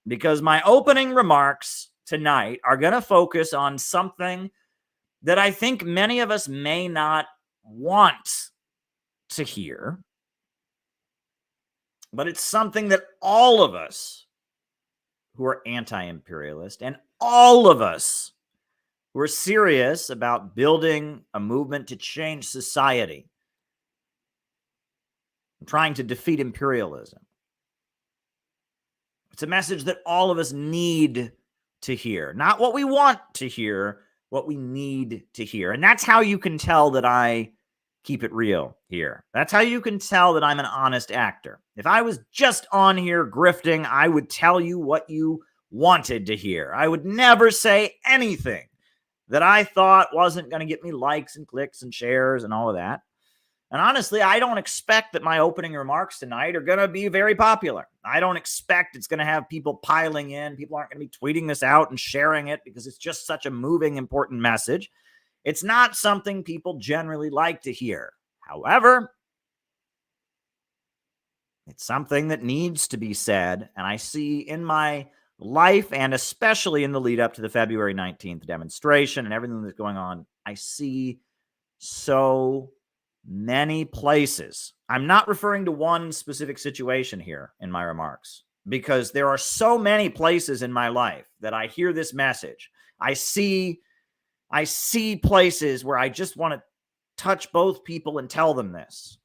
because my opening remarks tonight are going to focus on something that I think many of us may not want to hear, but it's something that all of us who are anti-imperialist and all of us who are serious about building a movement to change society and trying to defeat imperialism. It's a message that all of us need to hear. Not what we want to hear, what we need to hear. And that's how you can tell that I keep it real here. That's how you can tell that I'm an honest actor. If I was just on here grifting, I would tell you what you wanted to hear. I would never say anything that I thought wasn't going to get me likes and clicks and shares and all of that. And honestly, I don't expect that my opening remarks tonight are going to be very popular. I don't expect it's going to have people piling in. People aren't going to be tweeting this out and sharing it because it's just such a moving, important message. It's not something people generally like to hear. However, it's something that needs to be said. And I see in my life, and especially in the lead up to the February 19th demonstration and everything that's going on, I see so many places. I'm not referring to one specific situation here in my remarks, because there are so many places in my life that I hear this message. I see places where I just want to touch both people and tell them this.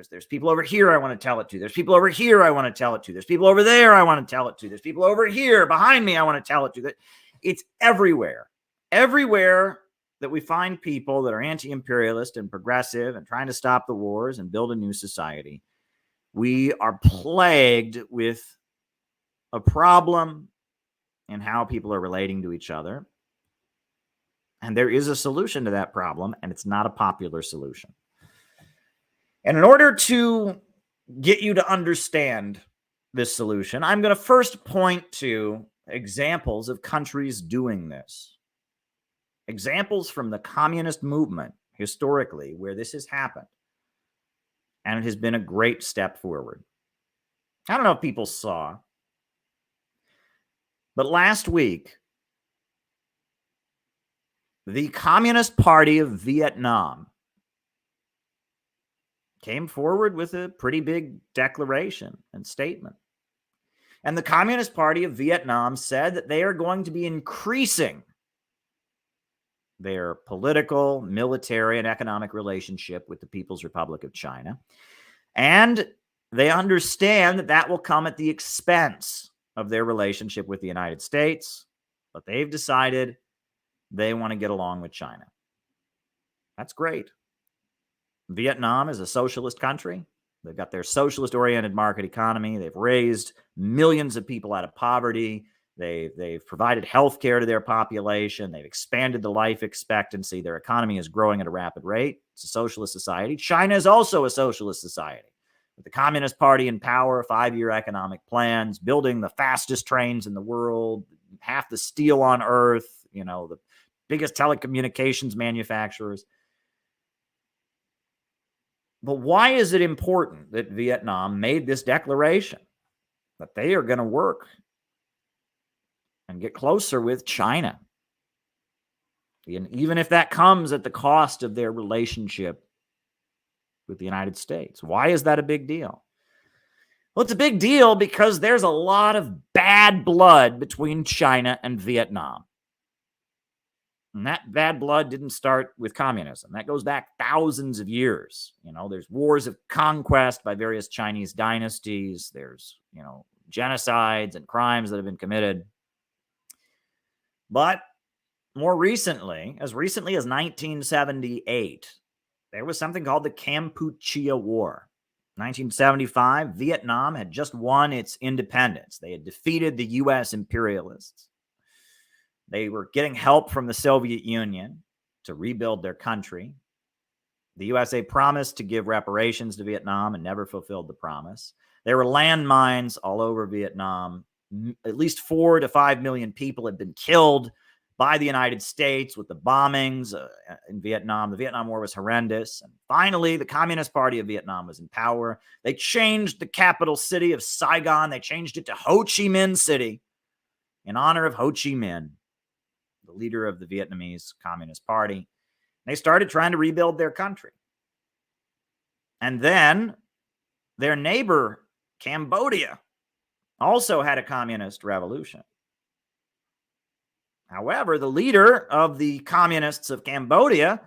There's people over here I want to tell it to. There's people over here I want to tell it to. There's people over there I want to tell it to. There's people over here behind me I want to tell it to. It's everywhere. Everywhere that we find people that are anti-imperialist and progressive and trying to stop the wars and build a new society, we are plagued with a problem in how people are relating to each other. And there is a solution to that problem, and it's not a popular solution. And in order to get you to understand this solution, I'm going to first point to examples of countries doing this. Examples from the communist movement, historically, where this has happened. And it has been a great step forward. I don't know if people saw, but last week, the Communist Party of Vietnam came forward with a pretty big declaration and statement. And the Communist Party of Vietnam said that they are going to be increasing their political, military, and economic relationship with the People's Republic of China. And they understand that that will come at the expense of their relationship with the United States. But they've decided they want to get along with China. That's great. Vietnam is a socialist country. They've got their socialist-oriented market economy. They've raised millions of people out of poverty. They've provided health care to their population. They've expanded the life expectancy. Their economy is growing at a rapid rate. It's a socialist society. China is also a socialist society. With the Communist Party in power, 5-year economic plans, building the fastest trains in the world, half the steel on Earth, the biggest telecommunications manufacturers. But why is it important that Vietnam made this declaration that they are going to work and get closer with China, and even if that comes at the cost of their relationship with the United States? Why is that a big deal? Well, it's a big deal because there's a lot of bad blood between China and Vietnam. And that bad blood didn't start with communism. That goes back thousands of years. There's wars of conquest by various Chinese dynasties. There's, genocides and crimes that have been committed. But more recently, as recently as 1978, there was something called the Kampuchea War. 1975, Vietnam had just won its independence. They had defeated the U.S. imperialists. They were getting help from the Soviet Union to rebuild their country. The USA promised to give reparations to Vietnam and never fulfilled the promise. There were landmines all over Vietnam. At least 4 to 5 million people had been killed by the United States with the bombings in Vietnam. The Vietnam War was horrendous. And finally, the Communist Party of Vietnam was in power. They changed the capital city of Saigon. They changed it to Ho Chi Minh City. in honor of Ho Chi Minh, the leader of the Vietnamese Communist Party. They started trying to rebuild their country. And then their neighbor, Cambodia, also had a communist revolution. However, the leader of the communists of Cambodia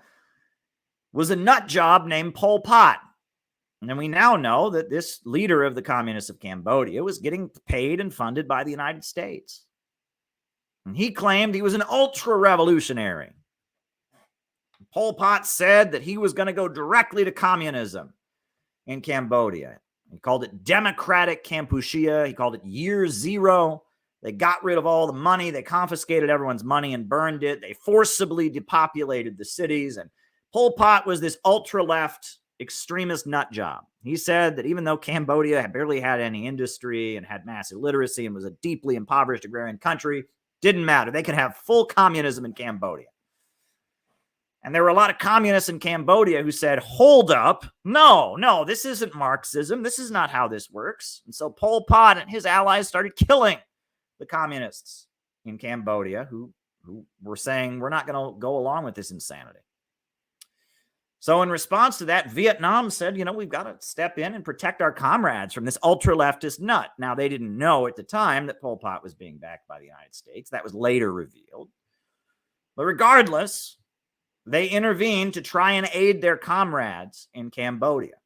was a nut job named Pol Pot. And we now know that this leader of the communists of Cambodia was getting paid and funded by the United States. And he claimed he was an ultra-revolutionary. Pol Pot said that he was going to go directly to communism in Cambodia. He called it Democratic Kampuchea. He called it Year Zero. They got rid of all the money. They confiscated everyone's money and burned it. They forcibly depopulated the cities. And Pol Pot was this ultra-left extremist nut job. He said that even though Cambodia had barely had any industry and had mass illiteracy and was a deeply impoverished agrarian country, didn't matter. They could have full communism in Cambodia. And there were a lot of communists in Cambodia who said, hold up, no, this isn't Marxism. This is not how this works. And so Pol Pot and his allies started killing the communists in Cambodia who were saying, we're not going to go along with this insanity. So in response to that, Vietnam said, we've got to step in and protect our comrades from this ultra-leftist nut. Now, they didn't know at the time that Pol Pot was being backed by the United States. That was later revealed. But regardless, they intervened to try and aid their comrades in Cambodia.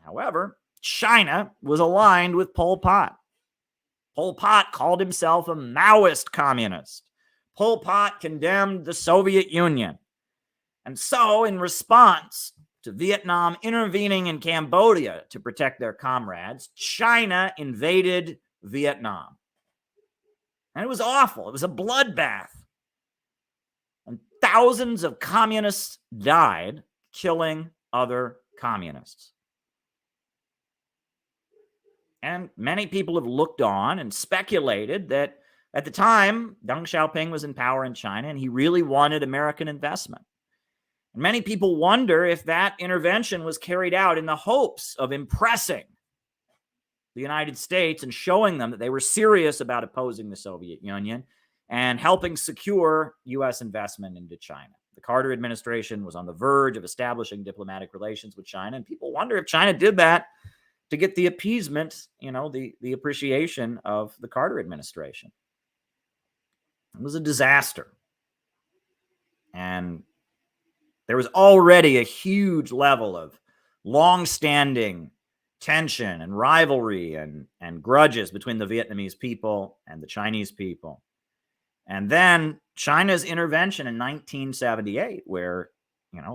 However, China was aligned with Pol Pot. Pol Pot called himself a Maoist communist. Pol Pot condemned the Soviet Union. And so, in response to Vietnam intervening in Cambodia to protect their comrades, China invaded Vietnam. And it was awful. It was a bloodbath. And thousands of communists died killing other communists. And many people have looked on and speculated that at the time, Deng Xiaoping was in power in China and he really wanted American investment. And many people wonder if that intervention was carried out in the hopes of impressing the United States and showing them that they were serious about opposing the Soviet Union and helping secure U.S. investment into China. The Carter administration was on the verge of establishing diplomatic relations with China, and people wonder if China did that to get the appeasement, the appreciation of the Carter administration. It was a disaster. And there was already a huge level of long-standing tension and rivalry and grudges between the Vietnamese people and the Chinese people. And then China's intervention in 1978, where,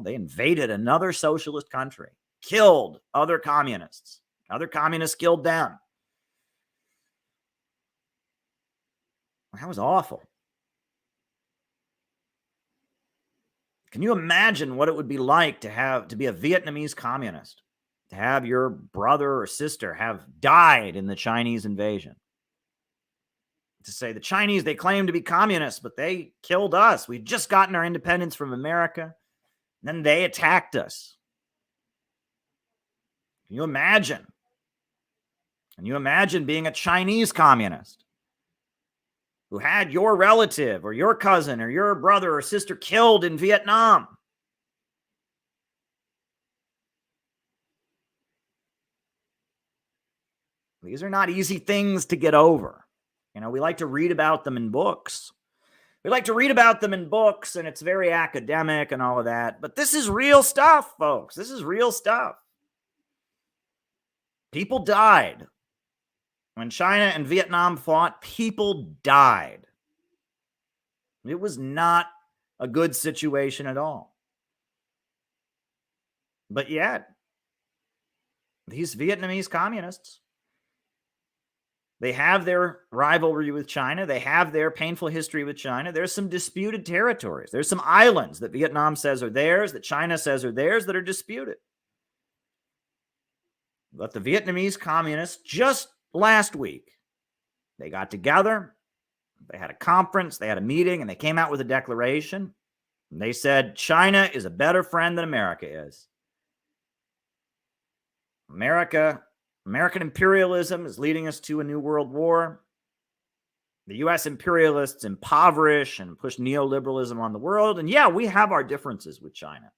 they invaded another socialist country, killed other communists. Other communists killed them. That was awful. Can you imagine what it would be like to be a Vietnamese communist, to have your brother or sister have died in the Chinese invasion? To say the Chinese, they claim to be communists, but they killed us. We'd just gotten our independence from America. And then they attacked us. Can you imagine? Can you imagine being a Chinese communist who had your relative or your cousin or your brother or sister killed in Vietnam? These are not easy things to get over. We like to read about them in books. We like to read about them in books, and it's very academic and all of that. But this is real stuff, folks. This is real stuff. People died. When China and Vietnam fought, people died. It was not a good situation at all. But yet, these Vietnamese communists, they have their rivalry with China. They have their painful history with China. There's some disputed territories. There's some islands that Vietnam says are theirs, that China says are theirs, that are disputed. But the Vietnamese communists, just last week, they got together, they had a conference, they had a meeting, and they came out with a declaration. And they said, China is a better friend than America is. American imperialism is leading us to a new world war. The U.S. imperialists impoverish and push neoliberalism on the world. And yeah, we have our differences with China.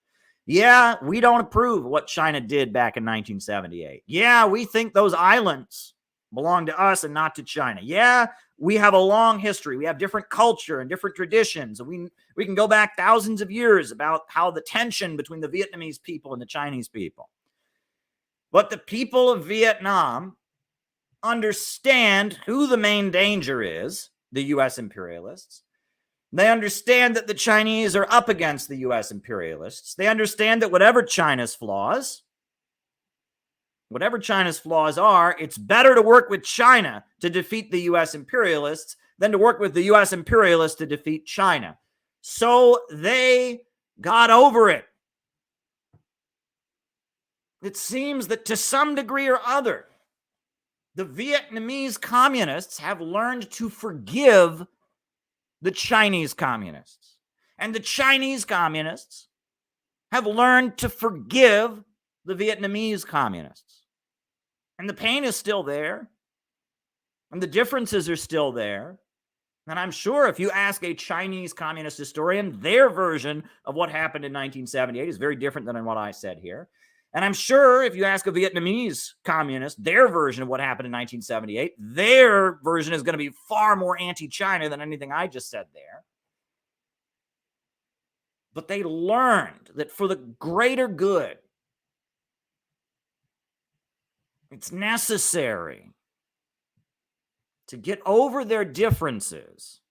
Yeah, we don't approve of what China did back in 1978. Yeah, we think those islands belong to us and not to China. Yeah, we have a long history. We have different culture and different traditions. And we can go back thousands of years about how the tension between the Vietnamese people and the Chinese people. But the people of Vietnam understand who the main danger is, the U.S. imperialists. They understand that the Chinese are up against the U.S. imperialists. They understand that whatever China's flaws are, it's better to work with China to defeat the U.S. imperialists than to work with the U.S. imperialists to defeat China. So they got over it. It seems that to some degree or other, the Vietnamese communists have learned to forgive the Chinese communists. And the Chinese communists have learned to forgive the Vietnamese communists. And the pain is still there. And the differences are still there. And I'm sure if you ask a Chinese communist historian, their version of what happened in 1978 is very different than what I said here. And I'm sure if you ask a Vietnamese communist, their version of what happened in 1978, their version is going to be far more anti-China than anything I just said there. But they learned that for the greater good, it's necessary to get over their differences,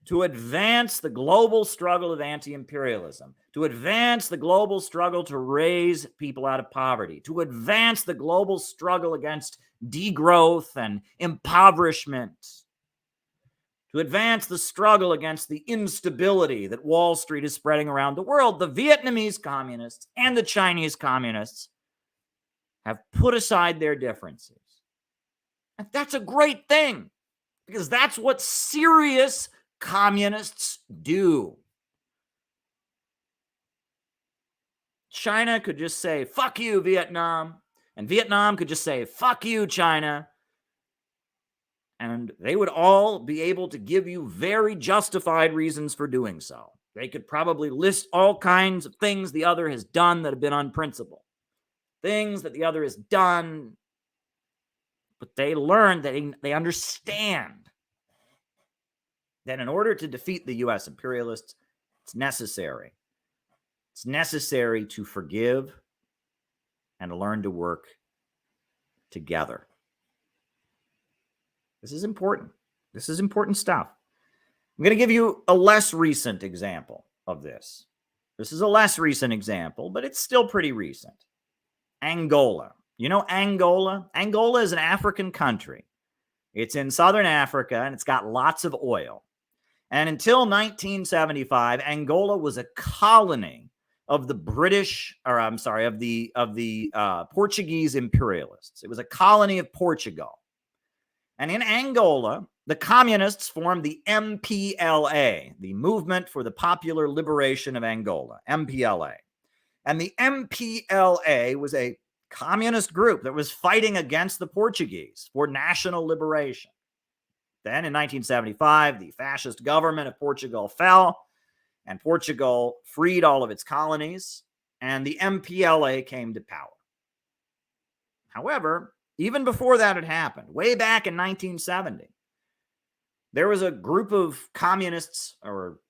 to advance the global struggle of anti-imperialism, to advance the global struggle to raise people out of poverty, to advance the global struggle against degrowth and impoverishment, to advance the struggle against the instability that Wall Street is spreading around the world. The Vietnamese communists and the Chinese communists have put aside their differences. And that's a great thing, because that's what serious communists do. China could just say, fuck you, Vietnam. And Vietnam could just say, fuck you, China. And they would all be able to give you very justified reasons for doing so. They could probably list all kinds of things the other has done that have been unprincipled. Things that the other has done. But they learned that they understand that in order to defeat the U.S. imperialists, it's necessary. It's necessary to forgive and to learn to work together. This is important. This is important stuff. I'm going to give you a less recent example of this. This is a less recent example, but it's still pretty recent. Angola. You know Angola? Angola is an African country. It's in southern Africa, and it's got lots of oil. And until 1975, Angola was a colony of the Portuguese imperialists. It was a colony of Portugal. And in Angola, the communists formed the MPLA, the Movement for the Popular Liberation of Angola, MPLA. And the MPLA was a communist group that was fighting against the Portuguese for national liberation. Then in 1975, the fascist government of Portugal fell, and Portugal freed all of its colonies, and the MPLA came to power. However, even before that had happened, way back in 1970, there was a group of communists or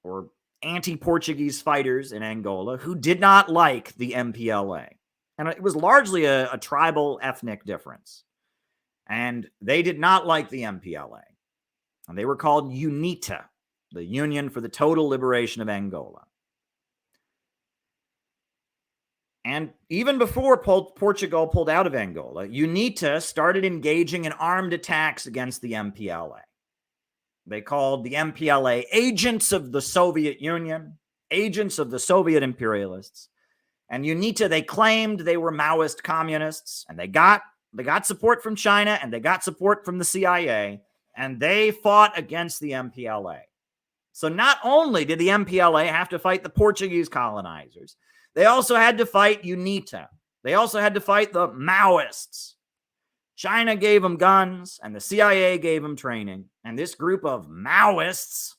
anti-Portuguese fighters in Angola who did not like the MPLA. And it was largely a tribal ethnic difference. And they did not like the MPLA. And they were called UNITA, the Union for the Total Liberation of Angola. And even before Portugal pulled out of Angola, UNITA started engaging in armed attacks against the MPLA. They called the MPLA agents of the Soviet Union, agents of the Soviet imperialists. And UNITA, they claimed they were Maoist communists, and they got support from China, and they got support from the CIA, and they fought against the MPLA. So not only did the MPLA have to fight the Portuguese colonizers, they also had to fight UNITA. They also had to fight the Maoists. China gave them guns, and the CIA gave them training. And this group of Maoists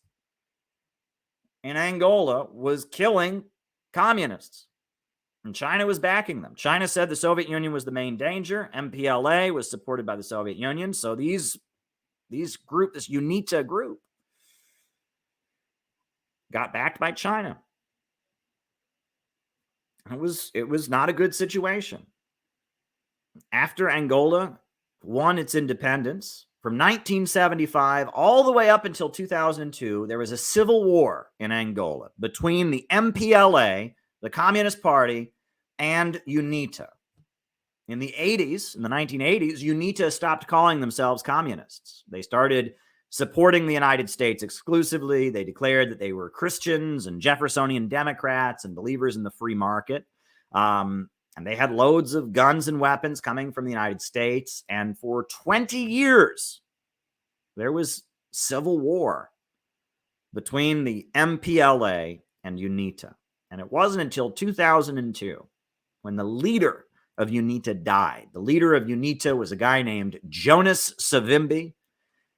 in Angola was killing communists. And China was backing them. China said the Soviet Union was the main danger. MPLA was supported by the Soviet Union. So this UNITA group, got backed by China. It was not a good situation. After Angola won its independence, from 1975 all the way up until 2002, there was a civil war in Angola between the MPLA, the Communist Party, and UNITA. In the 1980s, UNITA stopped calling themselves communists. They started supporting the United States exclusively. They declared that they were Christians and Jeffersonian Democrats and believers in the free market. And they had loads of guns and weapons coming from the United States. And for 20 years, there was civil war between the MPLA and UNITA. And it wasn't until 2002 when the leader of UNITA died. The leader of UNITA was a guy named Jonas Savimbi.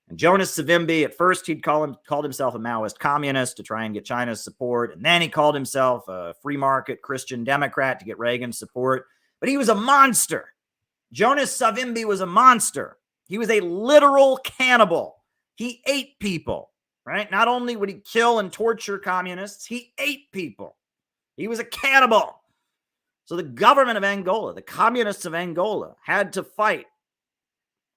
And Jonas Savimbi, at first, he'd called himself a Maoist communist to try and get China's support. And then he called himself a free market Christian Democrat to get Reagan's support. But he was a monster. Jonas Savimbi was a monster. He was a literal cannibal. He ate people, right? Not only would he kill and torture communists, he ate people. He was a cannibal. So the government of Angola, the communists of Angola, had to fight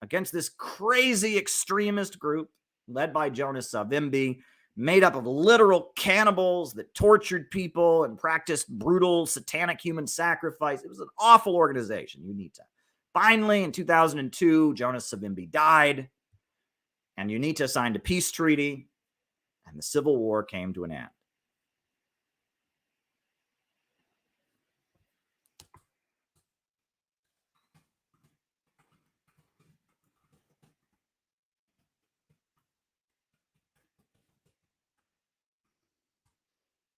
against this crazy extremist group led by Jonas Savimbi, made up of literal cannibals that tortured people and practiced brutal satanic human sacrifice. It was an awful organization, UNITA. Finally, in 2002, Jonas Savimbi died, and UNITA signed a peace treaty, and the civil war came to an end.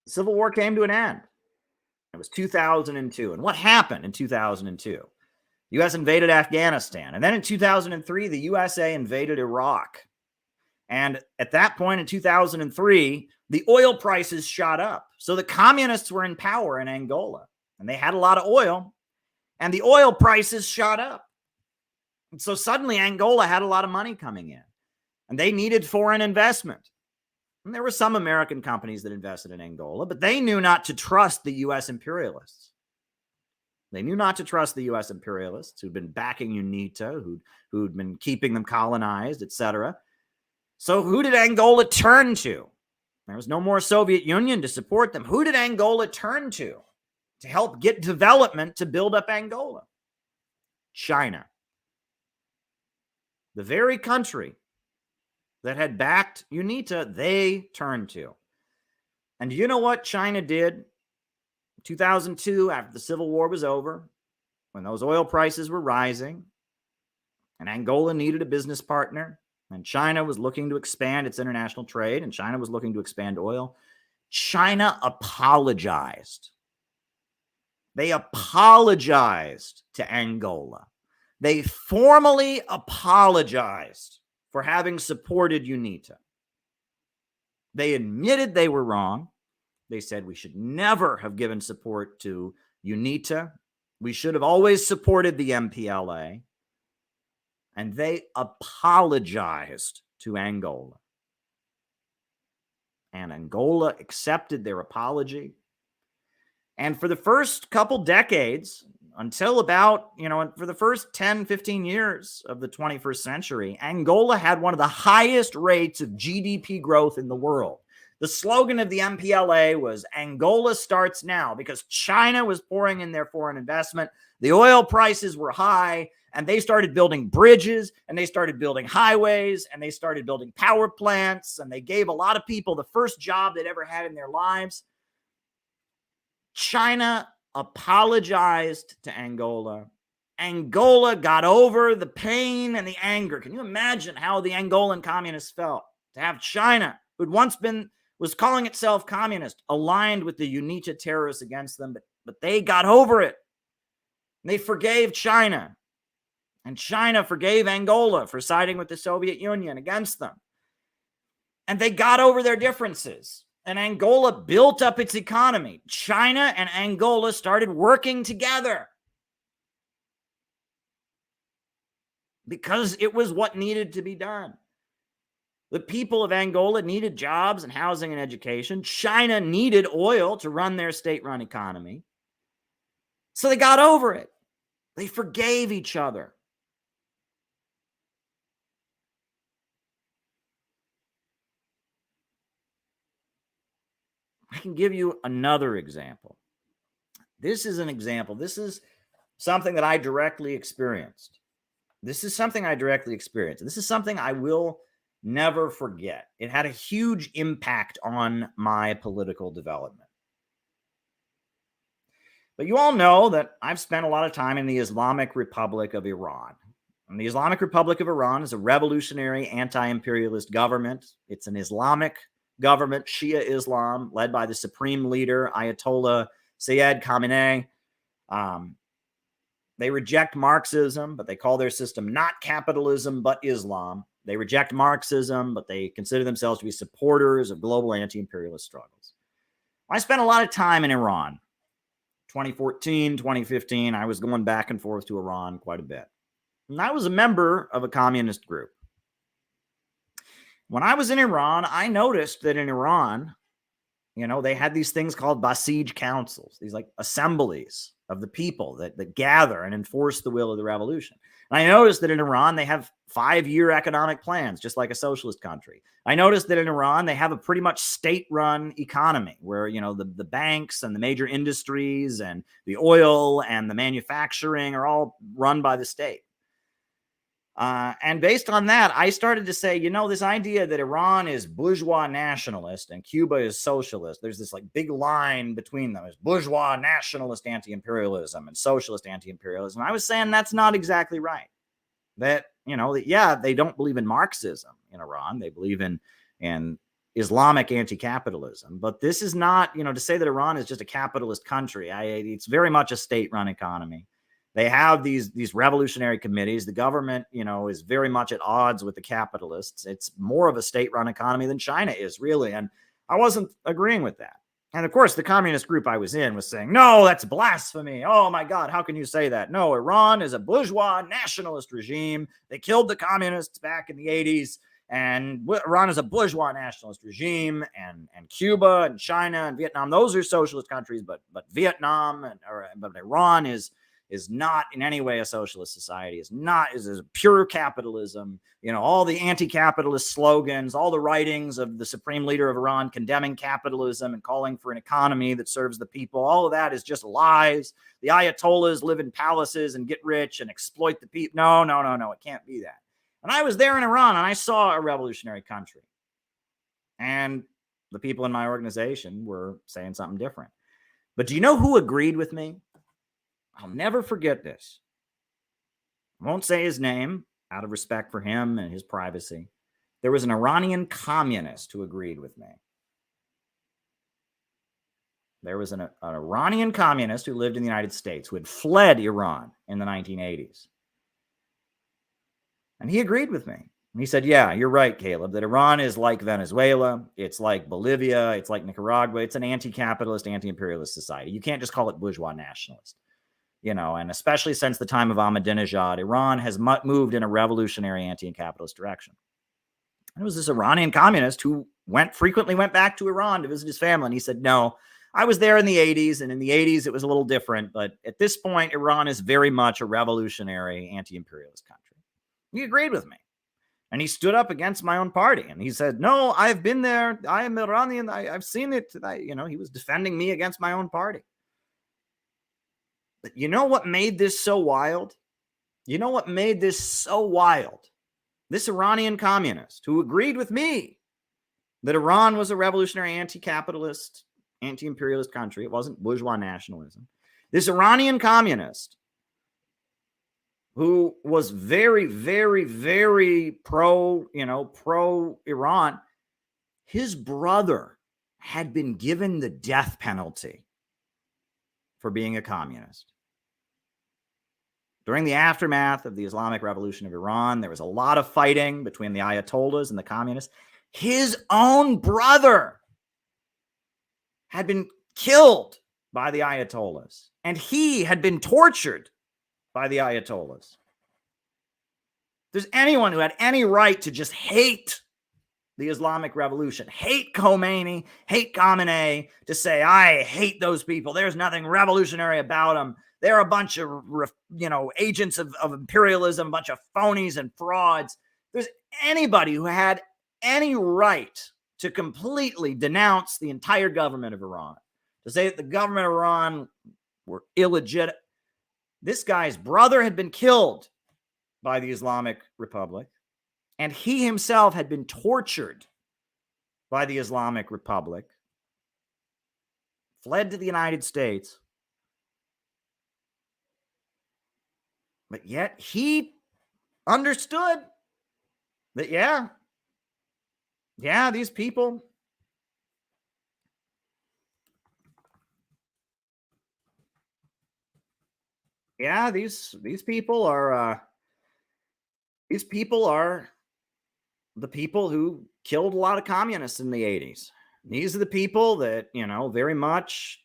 The Civil War came to an end. It was 2002. And what happened in 2002? The U.S. invaded Afghanistan. And then in 2003, the USA invaded Iraq. And at that point in 2003, the oil prices shot up. So the communists were in power in Angola. And they had a lot of oil. And the oil prices shot up. And so suddenly Angola had a lot of money coming in. And they needed foreign investment. And there were some American companies that invested in Angola, but they knew not to trust the U.S. imperialists. They knew not to trust the U.S. imperialists who'd been backing UNITA, who'd been keeping them colonized, etc. So who did Angola turn to? There was no more Soviet Union to support them. Who did Angola turn to help get development to build up Angola? China. The very country that had backed UNITA, they turned to. And you know what China did? In 2002, after the Civil War was over, when those oil prices were rising, and Angola needed a business partner, and China was looking to expand its international trade, and China was looking to expand oil, China apologized. They apologized to Angola. They formally apologized for having supported UNITA. They admitted they were wrong. They said we should never have given support to UNITA. We should have always supported the MPLA. And they apologized to Angola. And Angola accepted their apology. And for the first couple decades, until about, for the first 10, 15 years of the 21st century, Angola had one of the highest rates of GDP growth in the world. The slogan of the MPLA was Angola starts now, because China was pouring in their foreign investment. The oil prices were high, and they started building bridges, and they started building highways, and they started building power plants, and they gave a lot of people the first job they'd ever had in their lives. China apologized to Angola. Angola got over the pain and the anger. Can you imagine how the Angolan communists felt to have China, who'd once was calling itself communist, aligned with the UNITA terrorists against them, but they got over it. They forgave China. And China forgave Angola for siding with the Soviet Union against them. And they got over their differences. And Angola built up its economy. China and Angola started working together because it was what needed to be done. The people of Angola needed jobs and housing and education. China needed oil to run their state-run economy. So they got over it. They forgave each other. I can give you another example. This is an example. This is something that I directly experienced. This is something I will never forget. It had a huge impact on my political development. But you all know that I've spent a lot of time in the Islamic Republic of Iran. And the Islamic Republic of Iran is a revolutionary anti-imperialist government. It's an Islamic government, Shia Islam, led by the supreme leader, Ayatollah Sayyid Khamenei. They reject Marxism, but they call their system not capitalism, but Islam. They reject Marxism, but they consider themselves to be supporters of global anti-imperialist struggles. I spent a lot of time in Iran. 2014, 2015, I was going back and forth to Iran quite a bit. And I was a member of a communist group. When I was in Iran, I noticed that in Iran, they had these things called Basij councils, these like assemblies of the people that gather and enforce the will of the revolution. And I noticed that in Iran, they have 5-year economic plans, just like a socialist country. I noticed that in Iran, they have a pretty much state-run economy where, the banks and the major industries and the oil and the manufacturing are all run by the state. And based on that, I started to say, this idea that Iran is bourgeois nationalist and Cuba is socialist, there's this like big line between them. It's bourgeois nationalist anti-imperialism and socialist anti-imperialism. I was saying that's not exactly right. That, they don't believe in Marxism in Iran. They believe in Islamic anti-capitalism. But this is not, to say that Iran is just a capitalist country. It's very much a state-run economy. They have these revolutionary committees. The government, is very much at odds with the capitalists. It's more of a state-run economy than China is, really. And I wasn't agreeing with that. And of course, the communist group I was in was saying, no, that's blasphemy. Oh my God, how can you say that? No, Iran is a bourgeois nationalist regime. They killed the communists back in the 80s. And Iran is a bourgeois nationalist regime, and Cuba and China and Vietnam, those are socialist countries, but Vietnam but Iran is not in any way a socialist society, is a pure capitalism. All the anti-capitalist slogans, all the writings of the supreme leader of Iran condemning capitalism and calling for an economy that serves the people, all of that is just lies. The Ayatollahs live in palaces and get rich and exploit the people. No, it can't be that. And I was there in Iran and I saw a revolutionary country. And the people in my organization were saying something different. But do you know who agreed with me? I'll never forget this. I won't say his name out of respect for him and his privacy. There was an Iranian communist who agreed with me. There was an Iranian communist who lived in the United States who had fled Iran in the 1980s. And he agreed with me. And he said, yeah, you're right, Caleb, that Iran is like Venezuela. It's like Bolivia. It's like Nicaragua. It's an anti-capitalist, anti-imperialist society. You can't just call it bourgeois nationalist. And especially since the time of Ahmadinejad, Iran has moved in a revolutionary anti-capitalist direction. And it was this Iranian communist who frequently went back to Iran to visit his family. And he said, no, I was there in the 80s. And in the 80s, it was a little different. But at this point, Iran is very much a revolutionary anti-imperialist country. He agreed with me. And he stood up against my own party. And he said, no, I've been there. I am Iranian. I've seen it. He was defending me against my own party. But you know what made this so wild? This Iranian communist who agreed with me that Iran was a revolutionary anti-capitalist, anti-imperialist country. It wasn't bourgeois nationalism. This Iranian communist who was very, very, very pro-Iran, his brother had been given the death penalty for being a communist. During the aftermath of the Islamic Revolution of Iran, there was a lot of fighting between the Ayatollahs and the communists. His own brother had been killed by the Ayatollahs, and he had been tortured by the Ayatollahs. If there's anyone who had any right to just hate the Islamic Revolution, hate Khomeini, hate Khamenei, to say, I hate those people, there's nothing revolutionary about them, they're a bunch of, agents of imperialism, a bunch of phonies and frauds. If there's anybody who had any right to completely denounce the entire government of Iran, to say that the government of Iran were illegitimate, this guy's brother had been killed by the Islamic Republic, and he himself had been tortured by the Islamic Republic, fled to the United States, but yet he understood that, these people, these people are the people who killed a lot of communists in the 80s. These are the people that, very much,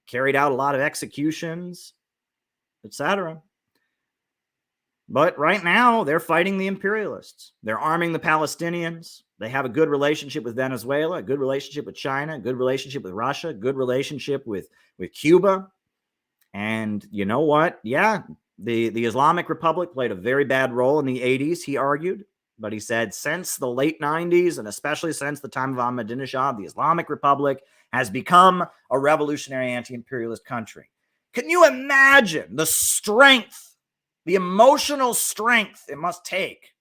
carried out a lot of executions, etc. But right now, they're fighting the imperialists. They're arming the Palestinians. They have a good relationship with Venezuela, a good relationship with China, a good relationship with Russia, a good relationship with Cuba. And you know what? Yeah, the Islamic Republic played a very bad role in the 80s, he argued. But he said since the late 90s, and especially since the time of Ahmadinejad, the Islamic Republic has become a revolutionary anti-imperialist country. Can you imagine the strength, the emotional strength it must take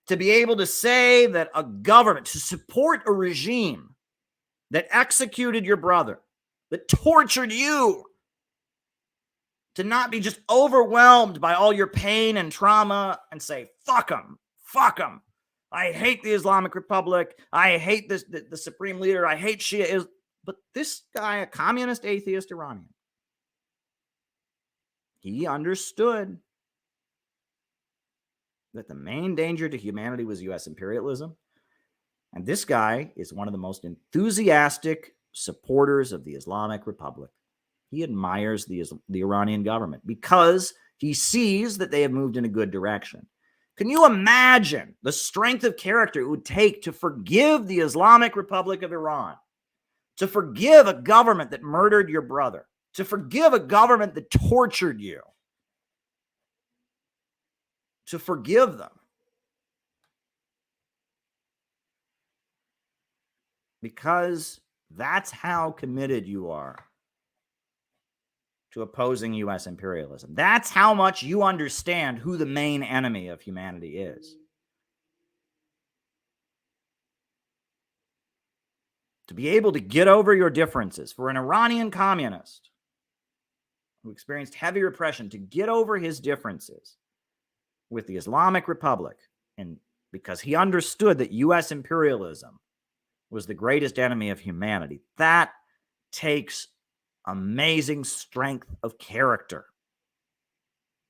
to be able to say that a government, to support a regime that executed your brother, that tortured you, to not be just overwhelmed by all your pain and trauma and say, fuck them, fuck them. I hate the Islamic Republic. I hate the supreme leader. I hate Shia. But this guy, a communist atheist Iranian, he understood that the main danger to humanity was U.S. imperialism. And this guy is one of the most enthusiastic supporters of the Islamic Republic. He admires the Iranian government because he sees that they have moved in a good direction. Can you imagine the strength of character it would take to forgive the Islamic Republic of Iran, to forgive a government that murdered your brother, to forgive a government that tortured you, to forgive them? Because that's how committed you are to opposing U.S. imperialism. That's how much you understand who the main enemy of humanity is. To be able to get over your differences, for an Iranian communist who experienced heavy repression, to get over his differences with the Islamic Republic, and because he understood that U.S. imperialism was the greatest enemy of humanity, that takes amazing strength of character.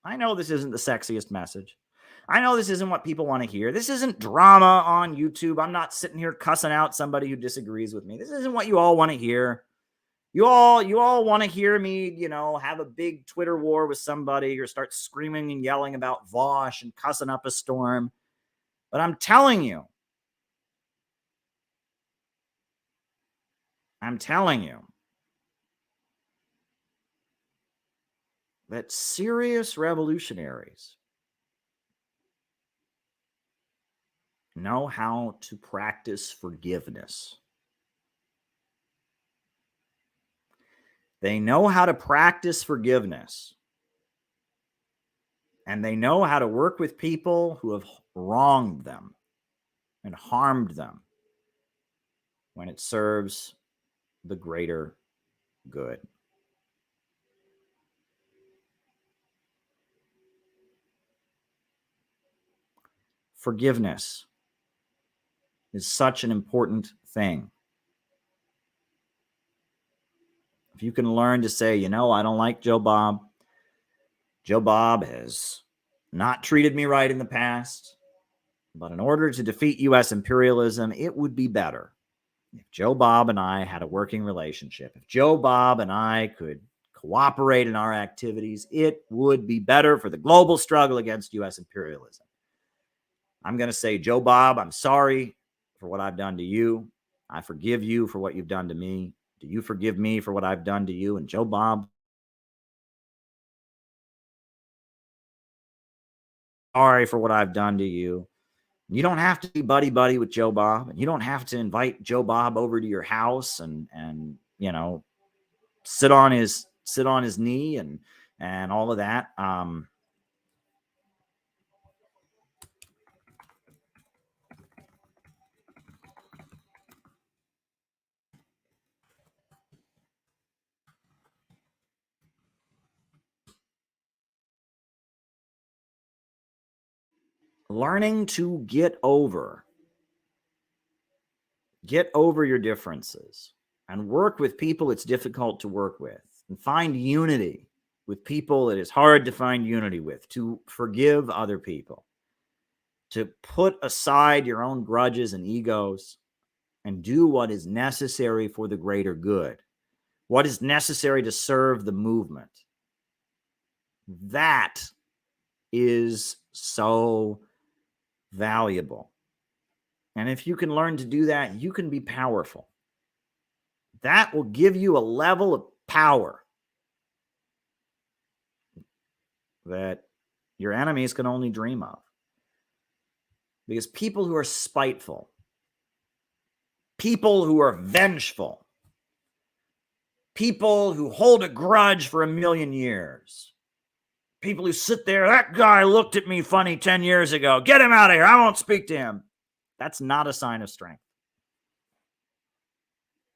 I know this isn't the sexiest message. I know this isn't what people want to hear. This isn't drama on YouTube. I'm not sitting here cussing out somebody who disagrees with me. This isn't what you all want to hear. You all want to hear me, have a big Twitter war with somebody or start screaming and yelling about Vosh and cussing up a storm. But I'm telling you that serious revolutionaries know how to practice forgiveness. They know how to practice forgiveness. And they know how to work with people who have wronged them and harmed them when it serves the greater good. Forgiveness is such an important thing. If you can learn to say, you know, I don't like Joe Bob. Joe Bob has not treated me right in the past, but in order to defeat U.S. imperialism, it would be better if Joe Bob and I had a working relationship. If Joe Bob and I could cooperate in our activities, it would be better for the global struggle against U.S. imperialism. I'm going to say, Joe Bob, I'm sorry for what I've done to you. I forgive you for what you've done to me. Do you forgive me for what I've done to you? And Joe Bob, sorry for what I've done to you. You don't have to be buddy-buddy with Joe Bob, and you don't have to invite Joe Bob over to your house and you know, sit on his knee and all of that. Learning to get over your differences and work with people it's difficult to work with, and find unity with people it is hard to find unity with, to forgive other people, to put aside your own grudges and egos and do what is necessary for the greater good, what is necessary to serve the movement. That is so valuable. And if you can learn to do that, you can be powerful. That will give you a level of power that your enemies can only dream of. Because people who are spiteful, people who are vengeful, people who hold a grudge for 1,000,000 years, people who sit there, that guy looked at me funny 10 years ago, get him out of here, I won't speak to him. That's not a sign of strength.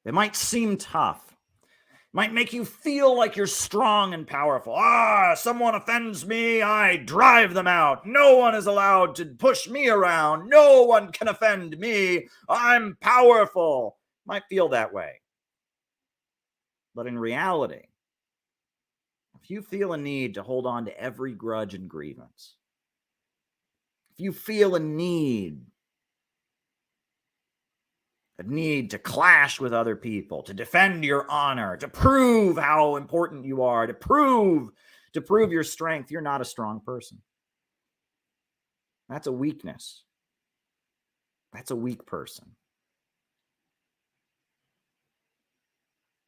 It might seem tough. It might make you feel like you're strong and powerful. Someone offends me, I drive them out. No one is allowed to push me around. No one can offend me. I'm powerful. Might feel that way. But in reality, if you feel a need to hold on to every grudge and grievance, if you feel a need to clash with other people, to defend your honor, to prove how important you are, to prove your strength, you're not a strong person. That's a weakness. That's a weak person.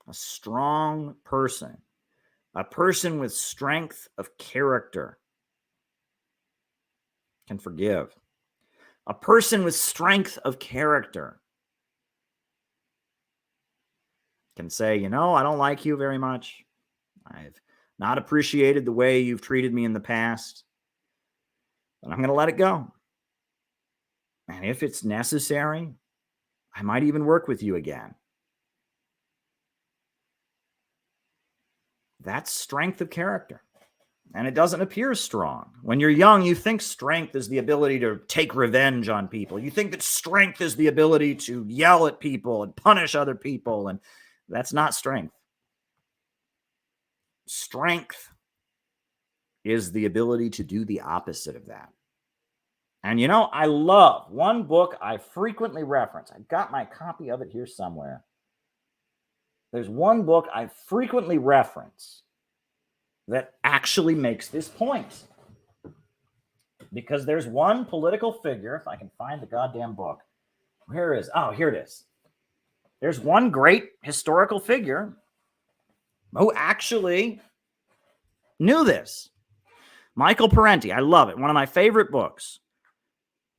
A strong person, a person with strength of character, can forgive. A person with strength of character can say, you know, I don't like you very much. I've not appreciated the way you've treated me in the past, but I'm going to let it go. And if it's necessary, I might even work with you again. That's strength of character. And it doesn't appear strong. When you're young, you think strength is the ability to take revenge on people. You think that strength is the ability to yell at people and punish other people. And that's not strength. Strength is the ability to do the opposite of that. And you know, I love one book I frequently reference. I've got my copy of it here somewhere. There's one book I frequently reference that actually makes this point. Because there's one political figure, if I can find the goddamn book. Where is? Oh, here it is. There's one great historical figure who actually knew this. Michael Parenti. I love it. One of my favorite books.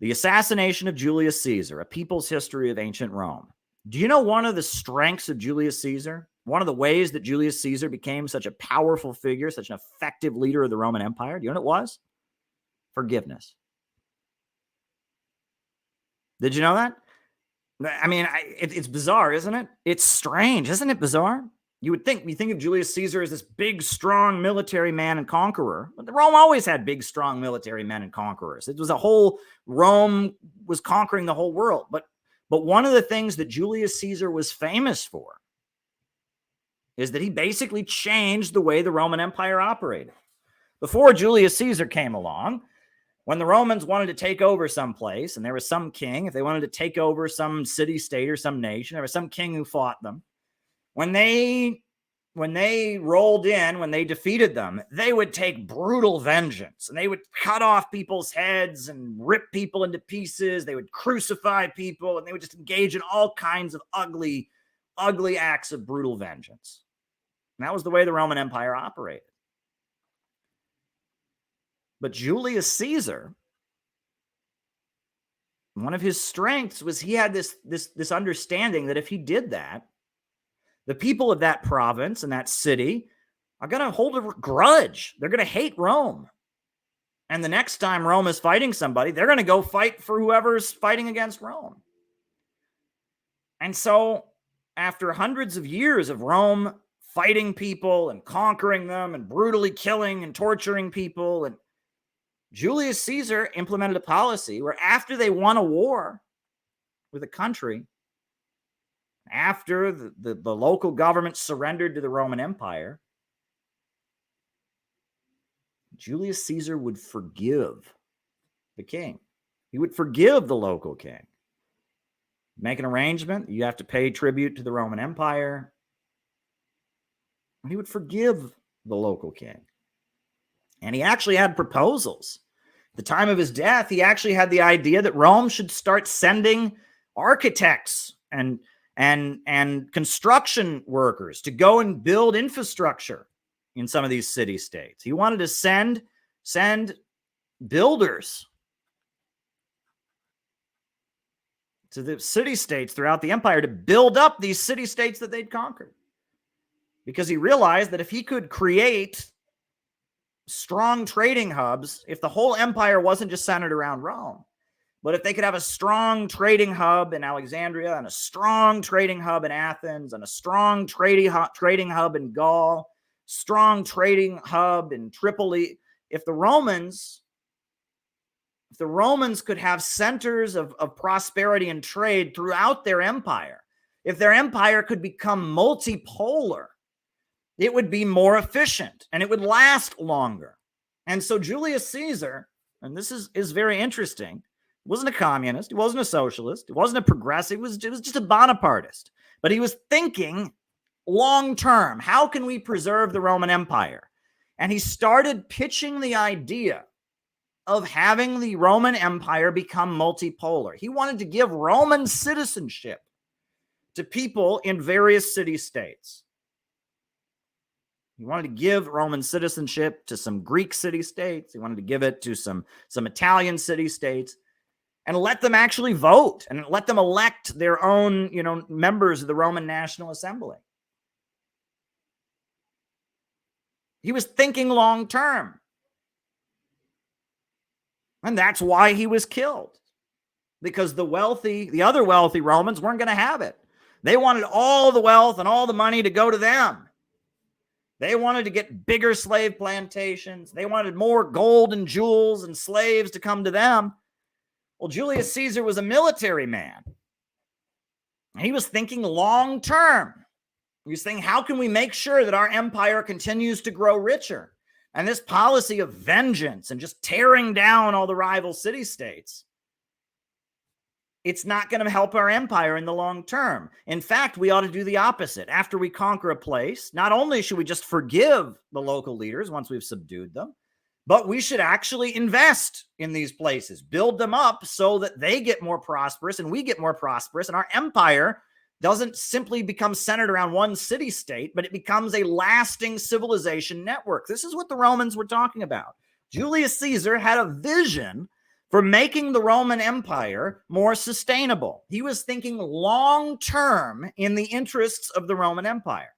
The Assassination of Julius Caesar, A People's History of Ancient Rome. Do you know one of the strengths of Julius Caesar? One of the ways that Julius Caesar became such a powerful figure, such an effective leader of the Roman Empire? Do you know what it was? Forgiveness. Did you know that? I mean, it's bizarre, isn't it? It's strange. Isn't it bizarre? You think of Julius Caesar as this big, strong military man and conqueror. But Rome always had big, strong military men and conquerors. It was Rome was conquering the whole world. But one of the things that Julius Caesar was famous for is that he basically changed the way the Roman Empire operated. Before Julius Caesar came along, when the Romans wanted to take over some place and there was some king, if they wanted to take over some city, state, or some nation, there was some king who fought them. When they rolled in, when they defeated them, they would take brutal vengeance and they would cut off people's heads and rip people into pieces. They would crucify people and they would just engage in all kinds of ugly, ugly acts of brutal vengeance. And that was the way the Roman Empire operated. But Julius Caesar, one of his strengths was he had this understanding that if he did that, the people of that province and that city are going to hold a grudge. They're going to hate Rome. And the next time Rome is fighting somebody, they're going to go fight for whoever's fighting against Rome. And so after hundreds of years of Rome fighting people and conquering them and brutally killing and torturing people, and Julius Caesar implemented a policy where after they won a war with a country, after the local government surrendered to the Roman Empire, Julius Caesar would forgive the king. He would forgive the local king. Make an arrangement. You have to pay tribute to the Roman Empire. He would forgive the local king. And he actually had proposals. At the time of his death, he actually had the idea that Rome should start sending architects and construction workers to go and build infrastructure in some of these city-states. He wanted to send builders to the city-states throughout the empire to build up these city-states that they'd conquered. Because he realized that if he could create strong trading hubs, if the whole empire wasn't just centered around Rome, but if they could have a strong trading hub in Alexandria and a strong trading hub in Athens and a strong trading hub in Gaul, strong trading hub in Tripoli, if the Romans could have centers of prosperity and trade throughout their empire, if their empire could become multipolar, it would be more efficient and it would last longer. And so Julius Caesar, and this is very interesting, wasn't a communist. He wasn't a socialist. He wasn't a progressive. He was just a Bonapartist. But he was thinking long term. How can we preserve the Roman Empire? And he started pitching the idea of having the Roman Empire become multipolar. He wanted to give Roman citizenship to people in various city-states. He wanted to give Roman citizenship to some Greek city-states. He wanted to give it to some Italian city-states. And let them actually vote and let them elect their own, members of the Roman National Assembly. He was thinking long term. And that's why he was killed. Because the other wealthy Romans weren't going to have it. They wanted all the wealth and all the money to go to them. They wanted to get bigger slave plantations. They wanted more gold and jewels and slaves to come to them. Well, Julius Caesar was a military man. He was thinking long term. He was thinking, how can we make sure that our empire continues to grow richer? And this policy of vengeance and just tearing down all the rival city-states, it's not going to help our empire in the long term. In fact, we ought to do the opposite. After we conquer a place, not only should we just forgive the local leaders once we've subdued them, but we should actually invest in these places, build them up so that they get more prosperous and we get more prosperous, and our empire doesn't simply become centered around one city-state, but it becomes a lasting civilization network. This is what the Romans were talking about. Julius Caesar had a vision for making the Roman Empire more sustainable. He was thinking long-term in the interests of the Roman Empire.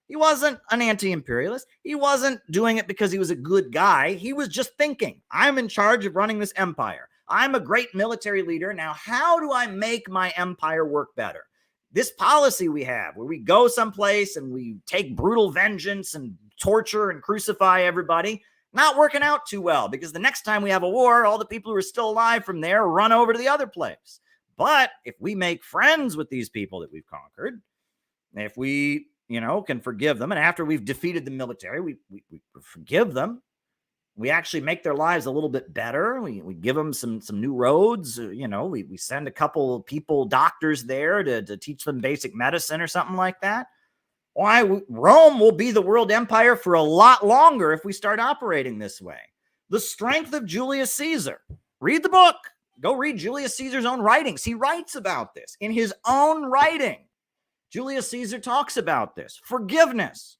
He wasn't an anti-imperialist. He wasn't doing it because he was a good guy. He was just thinking, I'm in charge of running this empire. I'm a great military leader. Now, how do I make my empire work better? This policy we have where we go someplace and we take brutal vengeance and torture and crucify everybody, not working out too well, because the next time we have a war, all the people who are still alive from there run over to the other place. But if we make friends with these people that we've conquered, if we can forgive them. And after we've defeated the military, we forgive them. We actually make their lives a little bit better. We give them some new roads. We send a couple people, doctors there to teach them basic medicine or something like that. Why? Rome will be the world empire for a lot longer if we start operating this way. The strength of Julius Caesar. Read the book. Go read Julius Caesar's own writings. He writes about this in his own writing. Julius Caesar talks about this. Forgiveness.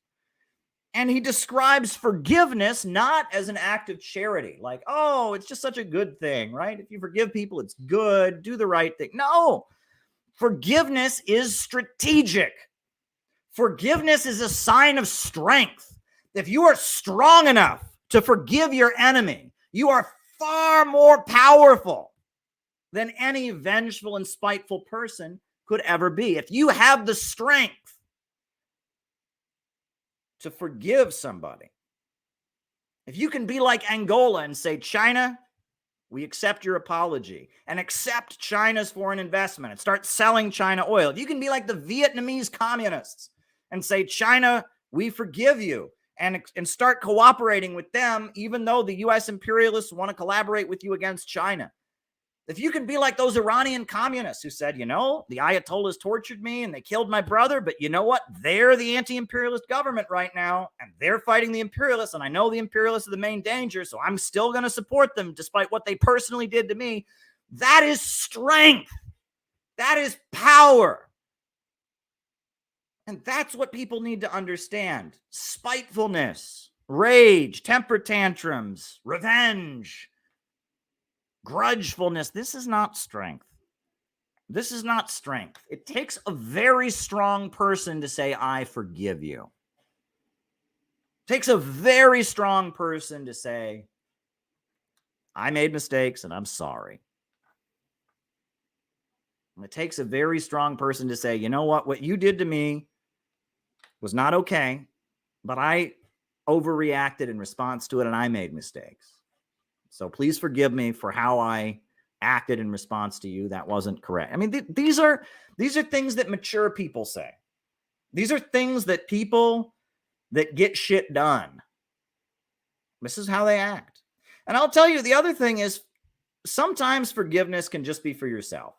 And he describes forgiveness not as an act of charity, like, oh, it's just such a good thing, right? If you forgive people, it's good, do the right thing. No, forgiveness is strategic. Forgiveness is a sign of strength. If you are strong enough to forgive your enemy, you are far more powerful than any vengeful and spiteful person could ever be. If you have the strength to forgive somebody, if you can be like Angola and say, China, we accept your apology, and accept China's foreign investment and start selling China oil. If you can be like the Vietnamese communists and say, China, we forgive you, and start cooperating with them, even though the U.S. imperialists want to collaborate with you against China. If you can be like those Iranian communists who said, the Ayatollahs tortured me and they killed my brother, but you know what? They're the anti-imperialist government right now, and they're fighting the imperialists, and I know the imperialists are the main danger, so I'm still going to support them despite what they personally did to me. That is strength. That is power. And that's what people need to understand. Spitefulness, rage, temper tantrums, revenge, grudgefulness. This is not strength. This is not strength. It takes a very strong person to say, I forgive you. It takes a very strong person to say, I made mistakes and I'm sorry. And it takes a very strong person to say, you know what you did to me was not okay, but I overreacted in response to it and I made mistakes. So please forgive me for how I acted in response to you. That wasn't correct. I mean, these are things that mature people say. These are things that people that get shit done. This is how they act. And I'll tell you, the other thing is sometimes forgiveness can just be for yourself.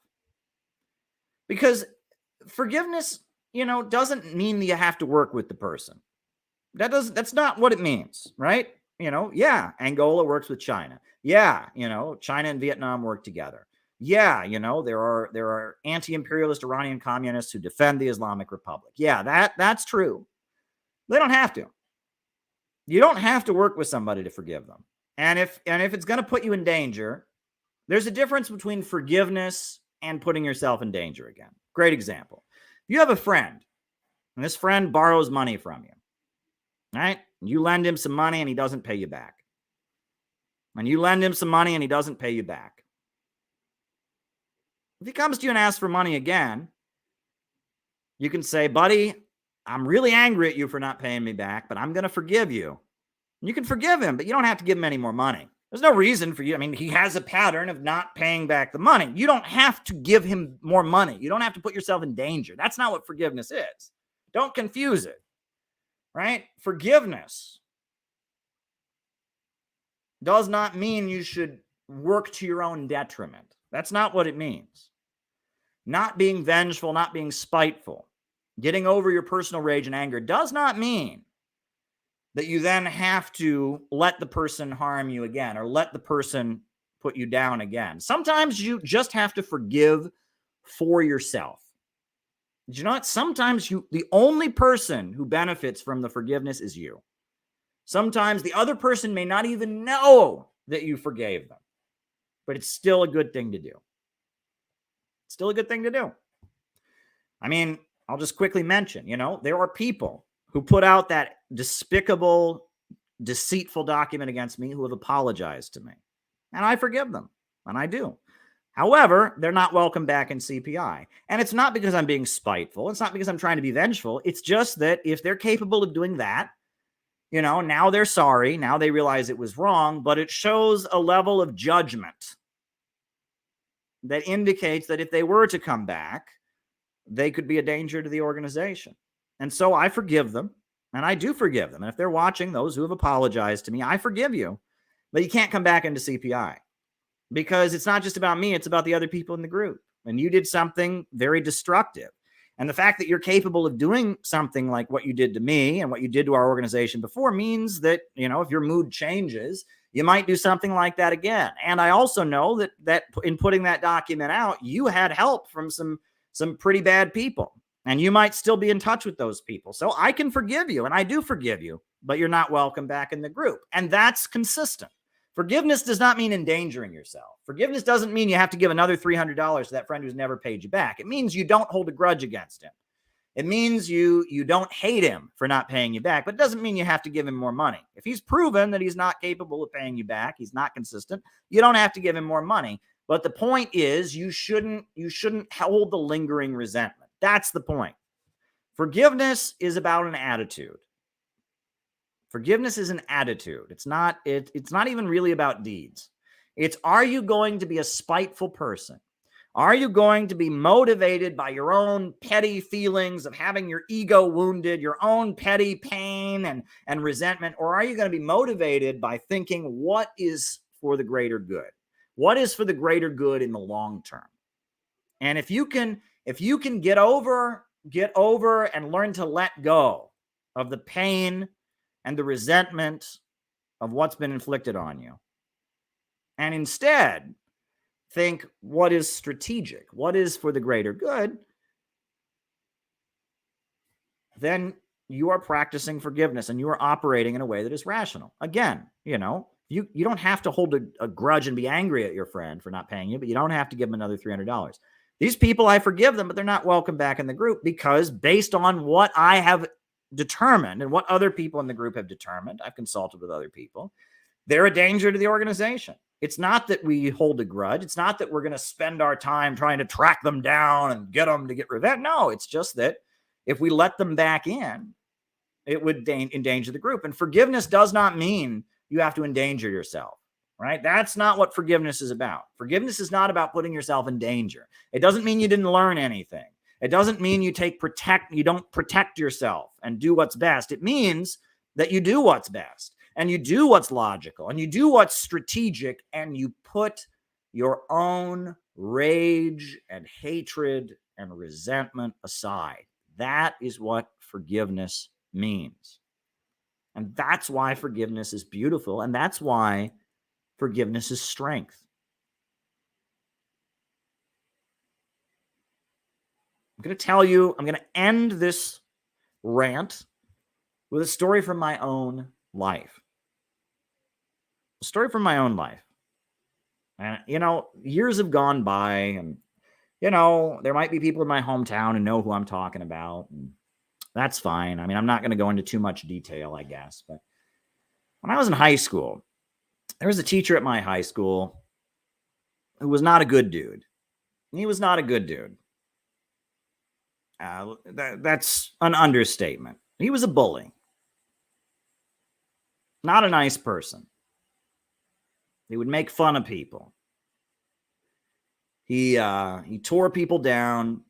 Because forgiveness, doesn't mean that you have to work with the person. That's not what it means, right? Angola works with China. Yeah, China and Vietnam work together. Yeah, there are anti-imperialist Iranian communists who defend the Islamic Republic. Yeah, that's true. They don't have to. You don't have to work with somebody to forgive them. And if it's going to put you in danger, there's a difference between forgiveness and putting yourself in danger again. Great example. You have a friend, and this friend borrows money from you. Right? You lend him some money and he doesn't pay you back. And you lend him some money and he doesn't pay you back. If he comes to you and asks for money again, you can say, buddy, I'm really angry at you for not paying me back, but I'm going to forgive you. And you can forgive him, but you don't have to give him any more money. There's no reason for you. I mean, he has a pattern of not paying back the money. You don't have to give him more money. You don't have to put yourself in danger. That's not what forgiveness is. Don't confuse it. Right? Forgiveness does not mean you should work to your own detriment. That's not what it means. Not being vengeful, not being spiteful, getting over your personal rage and anger does not mean that you then have to let the person harm you again or let the person put you down again. Sometimes you just have to forgive for yourself. You know what? Sometimes the only person who benefits from the forgiveness is you. Sometimes the other person may not even know that you forgave them, but it's still a good thing to do. It's still a good thing to do. I mean, I'll just quickly mention, there are people who put out that despicable, deceitful document against me who have apologized to me. And I forgive them, and I do. However, they're not welcome back in CPI. And it's not because I'm being spiteful. It's not because I'm trying to be vengeful. It's just that if they're capable of doing that, now they're sorry. Now they realize it was wrong, but it shows a level of judgment that indicates that if they were to come back, they could be a danger to the organization. And so I forgive them, and I do forgive them. And if they're watching, those who have apologized to me, I forgive you. But you can't come back into CPI because it's not just about me, it's about the other people in the group. And you did something very destructive. And the fact that you're capable of doing something like what you did to me and what you did to our organization before means that, if your mood changes, you might do something like that again. And I also know that in putting that document out, you had help from some pretty bad people. And you might still be in touch with those people. So I can forgive you, and I do forgive you, but you're not welcome back in the group. And that's consistent. Forgiveness does not mean endangering yourself. Forgiveness doesn't mean you have to give another $300 to that friend who's never paid you back. It means you don't hold a grudge against him. It means you don't hate him for not paying you back, but it doesn't mean you have to give him more money. If he's proven that he's not capable of paying you back, he's not consistent, you don't have to give him more money. But the point is you shouldn't hold the lingering resentment. That's the point. Forgiveness is about an attitude. Forgiveness is an attitude. It's not even really about deeds. It's, are you going to be a spiteful person? Are you going to be motivated by your own petty feelings of having your ego wounded, your own petty pain and resentment? Or are you going to be motivated by thinking, what is for the greater good? What is for the greater good in the long term? And if you can get over and learn to let go of the pain and the resentment of what's been inflicted on you, and instead think what is strategic, what is for the greater good, then you are practicing forgiveness and you are operating in a way that is rational. Again, you don't have to hold a grudge and be angry at your friend for not paying you, but you don't have to give them another $300. These people, I forgive them, but they're not welcome back in the group because based on what I have determined and what other people in the group have determined, I've consulted with other people, they're a danger to the organization. It's not that we hold a grudge. It's not that we're going to spend our time trying to track them down and get them to get revenge. No, it's just that if we let them back in, it would endanger the group. And forgiveness does not mean you have to endanger yourself, right? That's not what forgiveness is about. Forgiveness is not about putting yourself in danger. It doesn't mean you didn't learn anything. It doesn't mean you don't protect yourself and do what's best. It means that you do what's best. And you do what's logical, and you do what's strategic, and you put your own rage and hatred and resentment aside. That is what forgiveness means. And that's why forgiveness is beautiful, and that's why forgiveness is strength. I'm going to end this rant with a story from my own life. A story from my own life. And, years have gone by, and, there might be people in my hometown who know who I'm talking about. And that's fine. I mean, I'm not going to go into too much detail, I guess. But when I was in high school, there was a teacher at my high school who was not a good dude. He was not a good dude. That's an understatement. He was a bully. Not a nice person. He would make fun of people. He tore people down.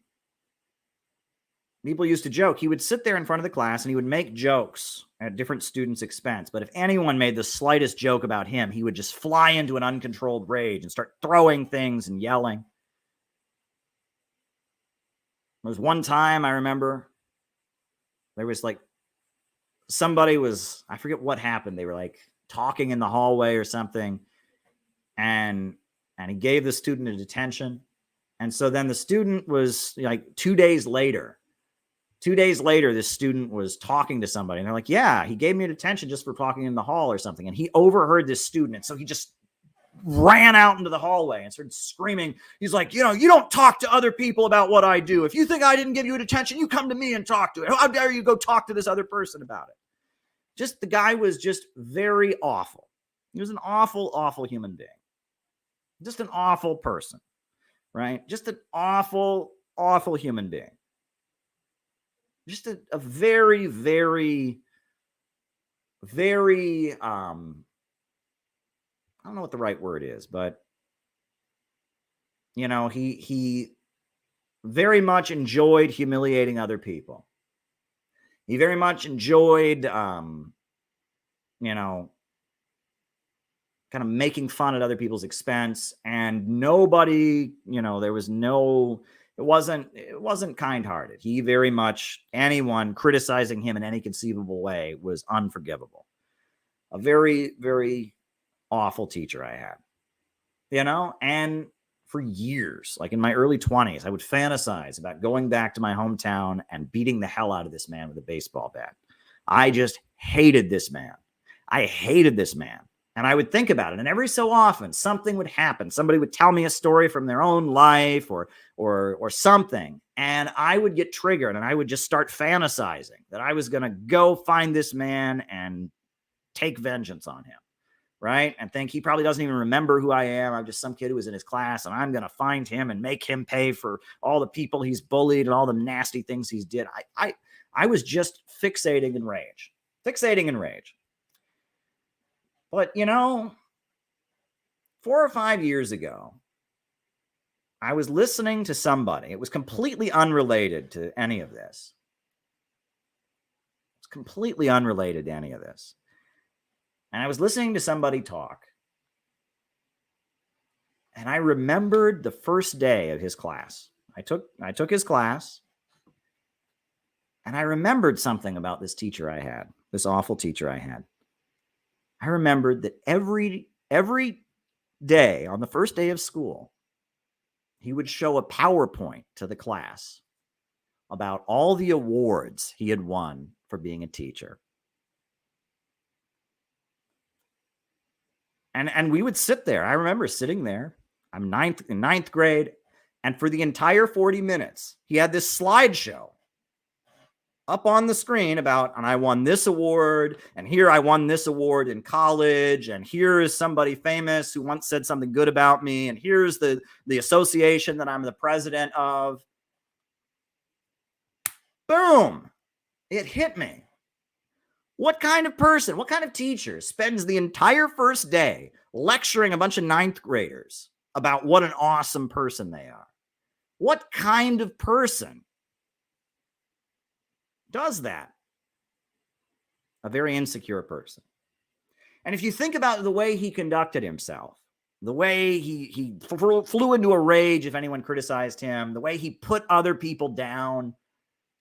People used to joke. He would sit there in front of the class and he would make jokes at different students' expense. But if anyone made the slightest joke about him, he would just fly into an uncontrolled rage and start throwing things and yelling. There was one time I remember there was I forget what happened. They were talking in the hallway or something. And he gave the student a detention. And so then the student was 2 days later, this student was talking to somebody. And they're like, yeah, he gave me a detention just for talking in the hall or something. And he overheard this student. And so he just ran out into the hallway and started screaming. He's like, you don't talk to other people about what I do. If you think I didn't give you a detention, you come to me and talk to it. How dare you go talk to this other person about it? The guy was just very awful. He was an awful, awful human being. Just an awful person, right? Just an awful, awful human being. Just a very, very, very, I don't know what the right word is, but, he very much enjoyed humiliating other people. He very much enjoyed, you know, kind of making fun at other people's expense, and nobody, there was no, it wasn't kind-hearted. He very much, anyone criticizing him in any conceivable way was unforgivable. A very, very awful teacher I had, and for years, like in my early 20s, I would fantasize about going back to my hometown and beating the hell out of this man with a baseball bat. I just hated this man. I hated this man. And I would think about it. And every so often, something would happen. Somebody would tell me a story from their own life or something. And I would get triggered and I would just start fantasizing that I was going to go find this man and take vengeance on him. Right. And think he probably doesn't even remember who I am. I'm just some kid who was in his class, and I'm going to find him and make him pay for all the people he's bullied and all the nasty things he's did. I was just fixating in rage. But, 4 or 5 years ago, I was listening to somebody. It was completely unrelated to any of this. And I was listening to somebody talk. And I remembered the first day of his class. I took his class. And I remembered something about this teacher I had, this awful teacher I had. I remembered that every day on the first day of school, he would show a PowerPoint to the class about all the awards he had won for being a teacher. And we would sit there. I remember sitting there. I'm in ninth grade. And for the entire 40 minutes, he had this slideshow up on the screen about, and I won this award, and here I won this award in college, and here is somebody famous who once said something good about me, and here's the association that I'm the president of. Boom! It hit me. What kind of person, what kind of teacher spends the entire first day lecturing a bunch of ninth graders about what an awesome person they are? What kind of person does that? A very insecure person. And if you think about the way he conducted himself, the way he flew into a rage if anyone criticized him, the way he put other people down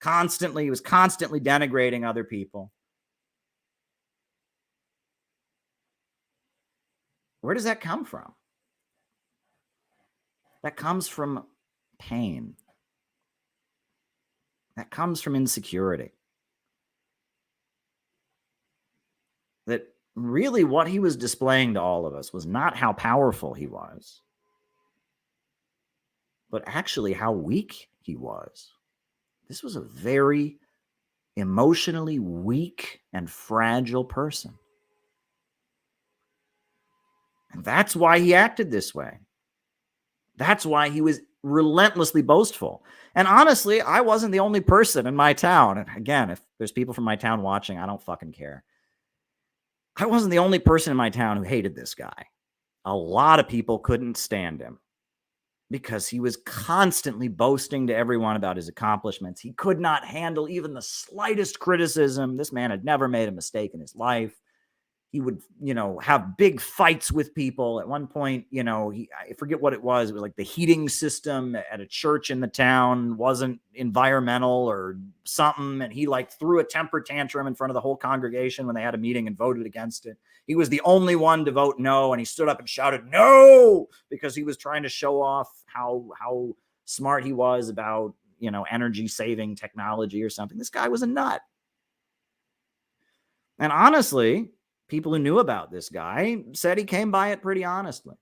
constantly, he was constantly denigrating other people. Where does that come from? That comes from pain. That comes from insecurity. That really what he was displaying to all of us was not how powerful he was, but actually how weak he was. This was a very emotionally weak and fragile person. And that's why he acted this way. That's why he was relentlessly boastful. And honestly, I wasn't the only person in my town. And again, if there's people from my town watching, I don't fucking care. I wasn't the only person in my town who hated this guy. A lot of people couldn't stand him because he was constantly boasting to everyone about his accomplishments. He could not handle even the slightest criticism. This man had never made a mistake in his life. He would, have big fights with people. At one point, I forget what it was. It was like the heating system at a church in the town wasn't environmental or something. And he threw a temper tantrum in front of the whole congregation when they had a meeting and voted against it. He was the only one to vote no. And he stood up and shouted no, because he was trying to show off how smart he was about, energy saving technology or something. This guy was a nut. And honestly, people who knew about this guy said he came by it pretty honestly.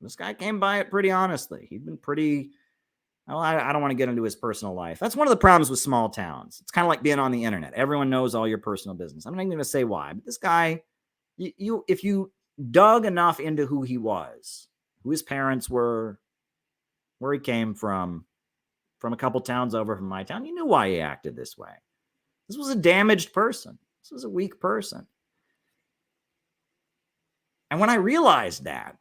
This guy came by it pretty honestly. He'd been pretty, well, I don't want to get into his personal life. That's one of the problems with small towns. It's kind of like being on the internet. Everyone knows all your personal business. I'm not even going to say why, but this guy, if you dug enough into who he was, who his parents were, where he came from a couple towns over from my town, you knew why he acted this way. This was a damaged person. This was a weak person. And when I realized that,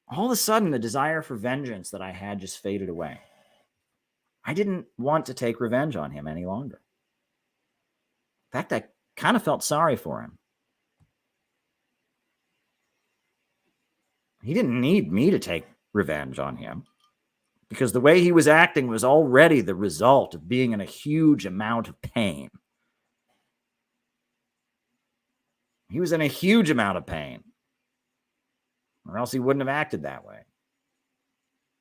all of a sudden, the desire for vengeance that I had just faded away. I didn't want to take revenge on him any longer. fact, I kind of felt sorry for him. He didn't need me to take revenge on him, because the way he was acting was already the result of being in a huge amount of pain. He was in a huge amount of pain, or else he wouldn't have acted that way.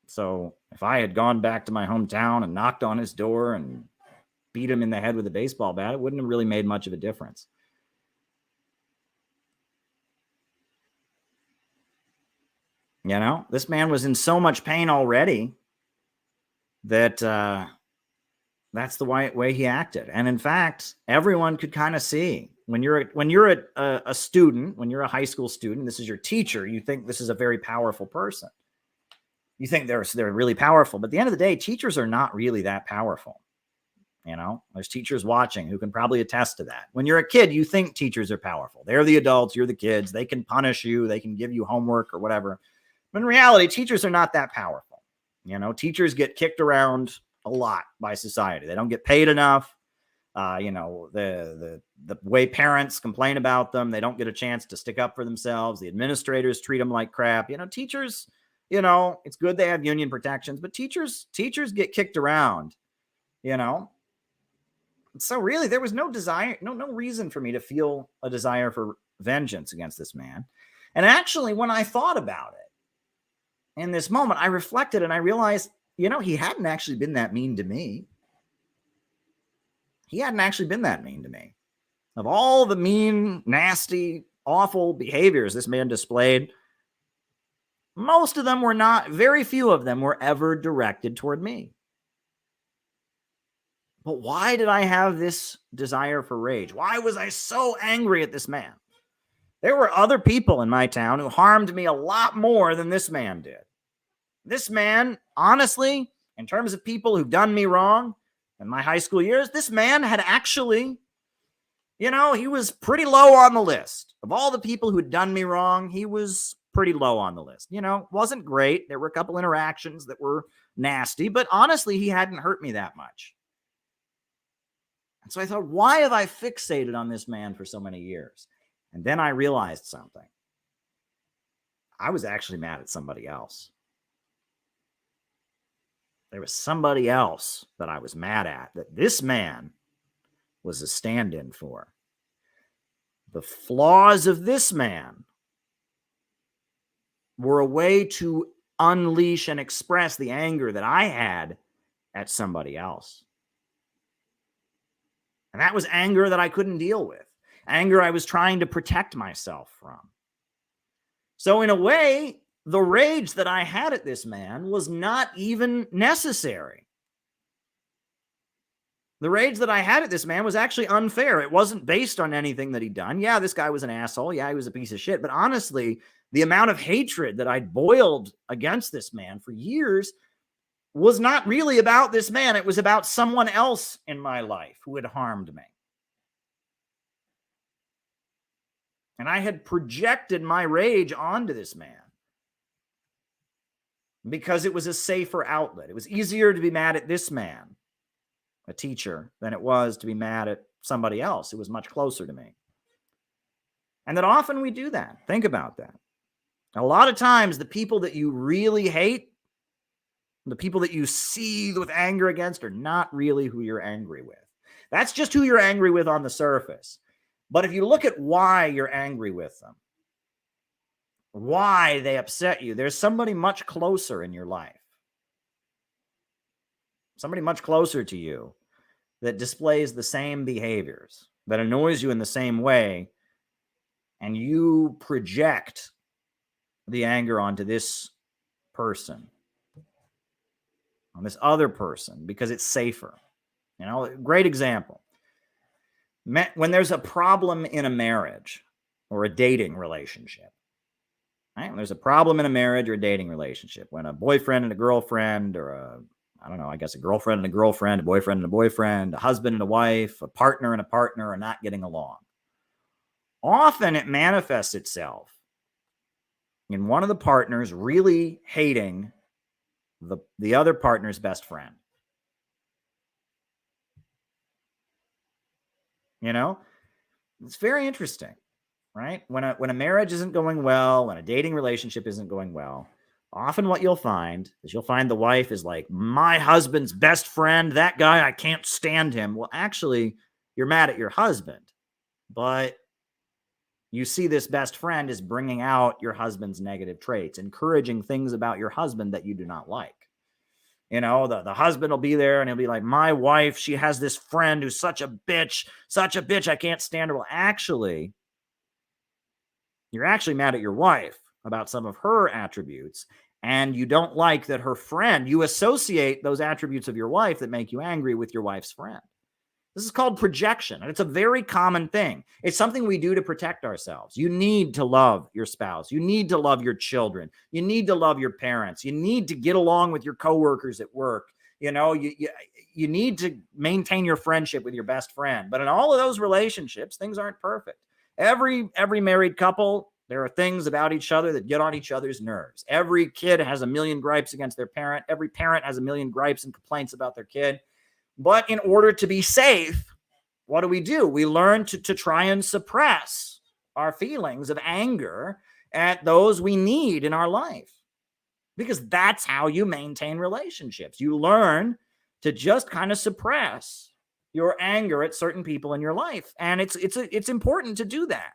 So if I had gone back to my hometown and knocked on his door and beat him in the head with a baseball bat, it wouldn't have really made much of a difference. You know, this man was in so much pain already that that's the way he acted. And in fact, everyone could kind of see when you're a student, when you're a high school student, this is your teacher, you think this is a very powerful person. You think they're really powerful, but at the end of the day, teachers are not really that powerful. You know, there's teachers watching who can probably attest to that. When you're a kid, you think teachers are powerful. They're the adults, you're the kids. They can punish you, they can give you homework or whatever. But in reality, teachers are not that powerful. You know, teachers get kicked around a lot by society. They don't get paid enough. You know, the way parents complain about them, they don't get a chance to stick up for themselves. The administrators treat them like crap. You know, teachers, you know, it's good they have union protections, but teachers get kicked around, you know. So really, there was no desire, no reason for me to feel a desire for vengeance against this man. And actually, when I thought about it in this moment, I reflected and I realized, you know, he hadn't actually been that mean to me. He hadn't actually been that mean to me. Of all the mean, nasty, awful behaviors this man displayed, most of them were not, very few of them were ever directed toward me. But why did I have this desire for rage? Why was I so angry at this man? There were other people in my town who harmed me a lot more than this man did. This man, honestly, in terms of people who've done me wrong in my high school years, this man had actually, you know, he was pretty low on the list. Of all the people who had done me wrong, he was pretty low on the list. You know, wasn't great. There were a couple interactions that were nasty, but honestly, he hadn't hurt me that much. And so I thought, why have I fixated on this man for so many years? And then I realized something. I was actually mad at somebody else. There was somebody else that I was mad at, that this man was a stand-in for. The flaws of this man were a way to unleash and express the anger that I had at somebody else. And that was anger that I couldn't deal with. Anger I was trying to protect myself from. So in a way, the rage that I had at this man was not even necessary. The rage that I had at this man was actually unfair. It wasn't based on anything that he'd done. Yeah, this guy was an asshole. Yeah, he was a piece of shit. But honestly, the amount of hatred that I'd boiled against this man for years was not really about this man. It was about someone else in my life who had harmed me. And I had projected my rage onto this man because it was a safer outlet. It was easier to be mad at this man, a teacher, than it was to be mad at somebody else who was much closer to me. And that often we do that. Think about that. A lot of times, the people that you really hate, the people that you seethe with anger against, are not really who you're angry with. That's just who you're angry with on the surface. But if you look at why you're angry with them, why they upset you, there's somebody much closer in your life. Somebody much closer to you that displays the same behaviors, that annoys you in the same way, and you project the anger onto this person, on this other person, because it's safer. You know, great example. When there's a problem in a marriage or a dating relationship, right? When there's a problem in a marriage or a dating relationship, when a boyfriend and a girlfriend, or a girlfriend and a girlfriend, a boyfriend and a boyfriend, a husband and a wife, a partner and a partner are not getting along, often it manifests itself in one of the partners really hating the other partner's best friend. You know, it's very interesting, right? When a marriage isn't going well, when a dating relationship isn't going well, often what you'll find is the wife is like, my husband's best friend, that guy, I can't stand him. Well, actually, you're mad at your husband, but you see this best friend is bringing out your husband's negative traits, encouraging things about your husband that you do not like. You know, the husband will be there and he'll be like, my wife, she has this friend who's such a bitch, I can't stand her. Well, actually, you're actually mad at your wife about some of her attributes, and you don't like that her friend, you associate those attributes of your wife that make you angry with your wife's friend. This is called projection, and it's a very common thing. It's something we do to protect ourselves. You need to love your spouse. You need to love your children. You need to love your parents. You need to get along with your coworkers at work. You know, you need to maintain your friendship with your best friend. But in all of those relationships, things aren't perfect. Every married couple, there are things about each other that get on each other's nerves. Every kid has a million gripes against their parent. Every parent has a million gripes and complaints about their kid. But in order to be safe, what do? We learn to try and suppress our feelings of anger at those we need in our life, because that's how you maintain relationships. You learn to just kind of suppress your anger at certain people in your life. And it's important to do that,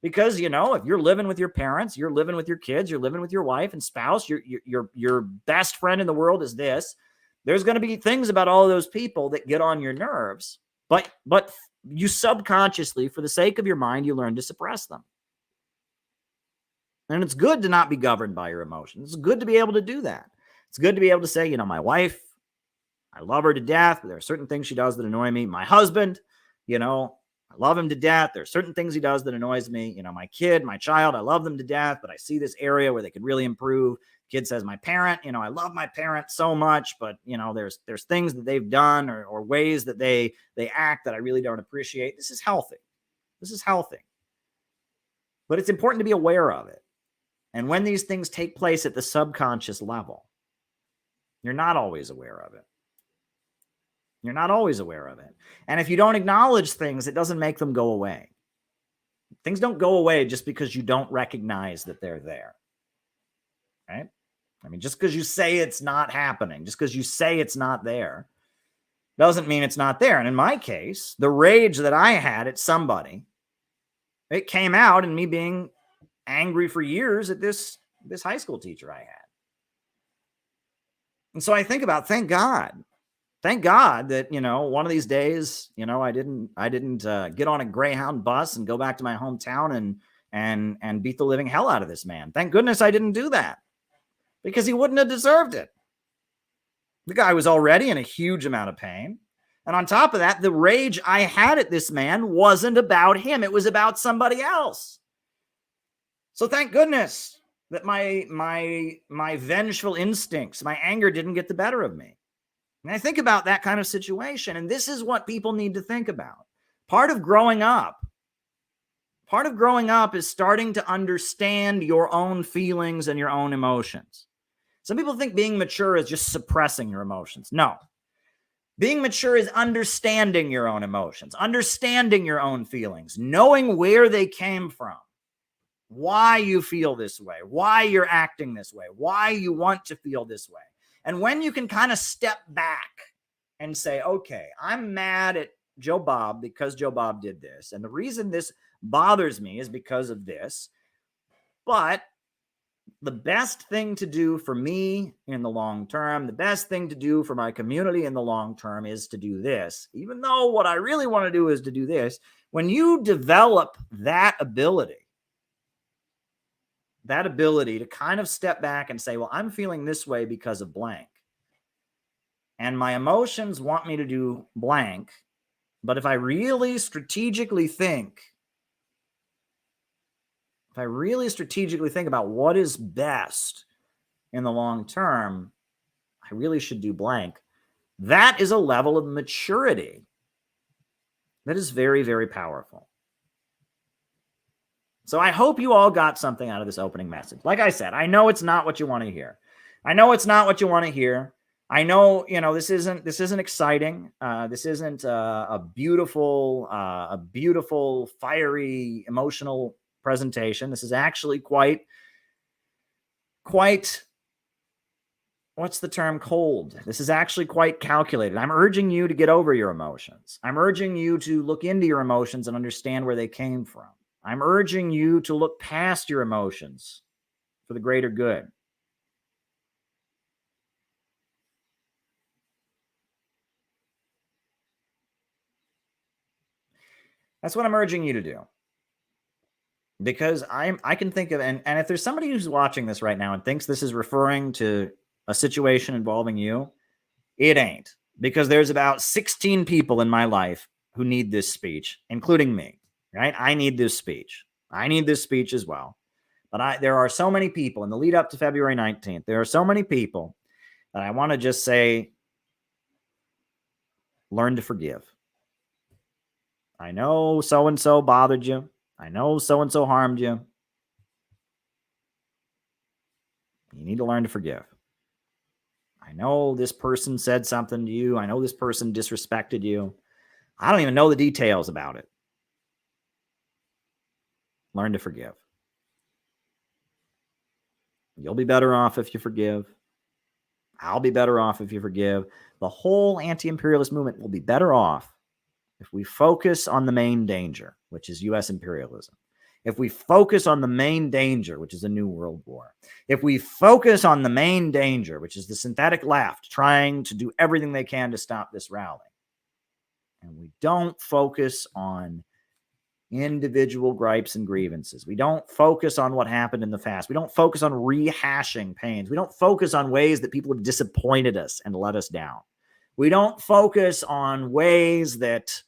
because, you know, if you're living with your parents, you're living with your kids, you're living with your wife and spouse, your best friend in the world is this. There's going to be things about all of those people that get on your nerves, but you subconsciously, for the sake of your mind, you learn to suppress them. And it's good to not be governed by your emotions. It's good to be able to do that. It's good to be able to say, you know, my wife, I love her to death, but there are certain things she does that annoy me. My husband, you know, I love him to death. There are certain things he does that annoys me. You know, my kid, my child, I love them to death, but I see this area where they could really improve. Kid says, my parent, you know, I love my parent so much, but, you know, there's things that they've done or ways that they act that I really don't appreciate. This is healthy. But it's important to be aware of it. And when these things take place at the subconscious level, you're not always aware of it. And if you don't acknowledge things, it doesn't make them go away. Things don't go away just because you don't recognize that they're there. Right? I mean, just because you say it's not happening, just because you say it's not there, doesn't mean it's not there. And in my case, the rage that I had at somebody, it came out in me being angry for years at this high school teacher I had. And so I think about, thank God that, you know, one of these days, you know, I didn't get on a Greyhound bus and go back to my hometown and beat the living hell out of this man. Thank goodness I didn't do that, because he wouldn't have deserved it. The guy was already in a huge amount of pain. And on top of that, the rage I had at this man wasn't about him. It was about somebody else. So thank goodness that my vengeful instincts, my anger didn't get the better of me. And I think about that kind of situation, and this is what people need to think about. Part of growing up is starting to understand your own feelings and your own emotions. Some people think being mature is just suppressing your emotions. No. Being mature is understanding your own emotions, understanding your own feelings, knowing where they came from, why you feel this way, why you're acting this way, why you want to feel this way. And when you can kind of step back and say, okay, I'm mad at Joe Bob because Joe Bob did this. And the reason this bothers me is because of this. But the best thing to do for me in the long term, the best thing to do for my community in the long term is to do this, even though what I really want to do is to do this. When you develop that ability to kind of step back and say, well, I'm feeling this way because of blank, and my emotions want me to do blank. But if I really strategically think about what is best in the long term, I really should do blank. That is a level of maturity that is very, very powerful. So I hope you all got something out of this opening message. Like I said, I know it's not what you want to hear. I know, this isn't exciting. This isn't a beautiful, fiery, emotional presentation. This is actually quite, what's the term? Cold. This is actually quite calculated. I'm urging you to get over your emotions. I'm urging you to look into your emotions and understand where they came from. I'm urging you to look past your emotions for the greater good. That's what I'm urging you to do. Because I can think of, and if there's somebody who's watching this right now and thinks this is referring to a situation involving you, it ain't. Because there's about 16 people in my life who need this speech, including me, right? I need this speech. I need this speech as well. But there are so many people in the lead up to February 19th. There are so many people that I want to just say, learn to forgive. I know so-and-so bothered you. I know so-and-so harmed you. You need to learn to forgive. I know this person said something to you. I know this person disrespected you. I don't even know the details about it. Learn to forgive. You'll be better off if you forgive. I'll be better off if you forgive. The whole anti-imperialist movement will be better off if we focus on the main danger, which is U.S. imperialism. If we focus on the main danger, which is a new world war, if we focus on the main danger, which is the synthetic left trying to do everything they can to stop this rally, and we don't focus on individual gripes and grievances, we don't focus on what happened in the past, we don't focus on rehashing pains, we don't focus on ways that people have disappointed us and let us down, we don't focus on ways that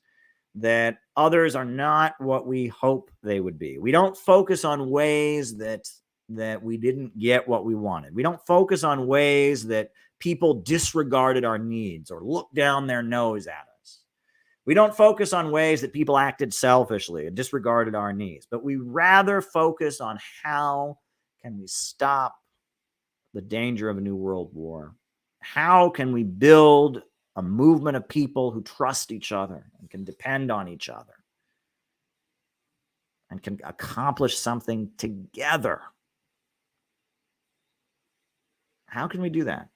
others are not what we hope they would be. We don't focus on ways that we didn't get what we wanted. We don't focus on ways that people disregarded our needs or looked down their nose at us. We don't focus on ways that people acted selfishly and disregarded our needs, but we rather focus on how can we stop the danger of a new world war? How can we build a movement of people who trust each other and can depend on each other and can accomplish something together? How can we do that?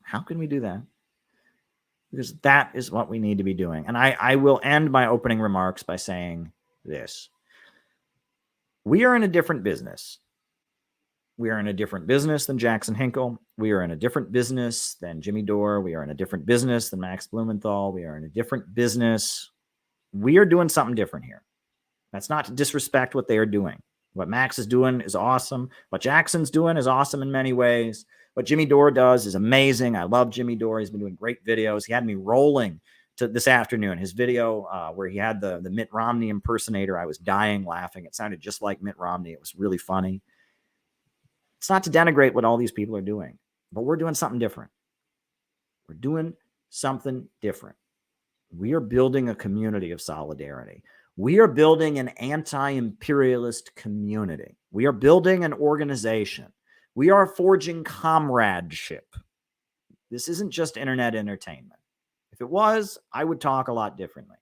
How can we do that? Because that is what we need to be doing. And I will end my opening remarks by saying this. We are in a different business. We are in a different business than Jackson Hinkle. We are in a different business than Jimmy Dore. We are in a different business than Max Blumenthal. We are in a different business. We are doing something different here. That's not to disrespect what they are doing. What Max is doing is awesome. What Jackson's doing is awesome in many ways. What Jimmy Dore does is amazing. I love Jimmy Dore. He's been doing great videos. He had me rolling to this afternoon. His video where he had the Mitt Romney impersonator, I was dying laughing. It sounded just like Mitt Romney. It was really funny. It's not to denigrate what all these people are doing, but we're doing something different. We're doing something different. We are building a community of solidarity. We are building an anti-imperialist community. We are building an organization. We are forging comradeship. This isn't just internet entertainment. If it was, I would talk a lot differently.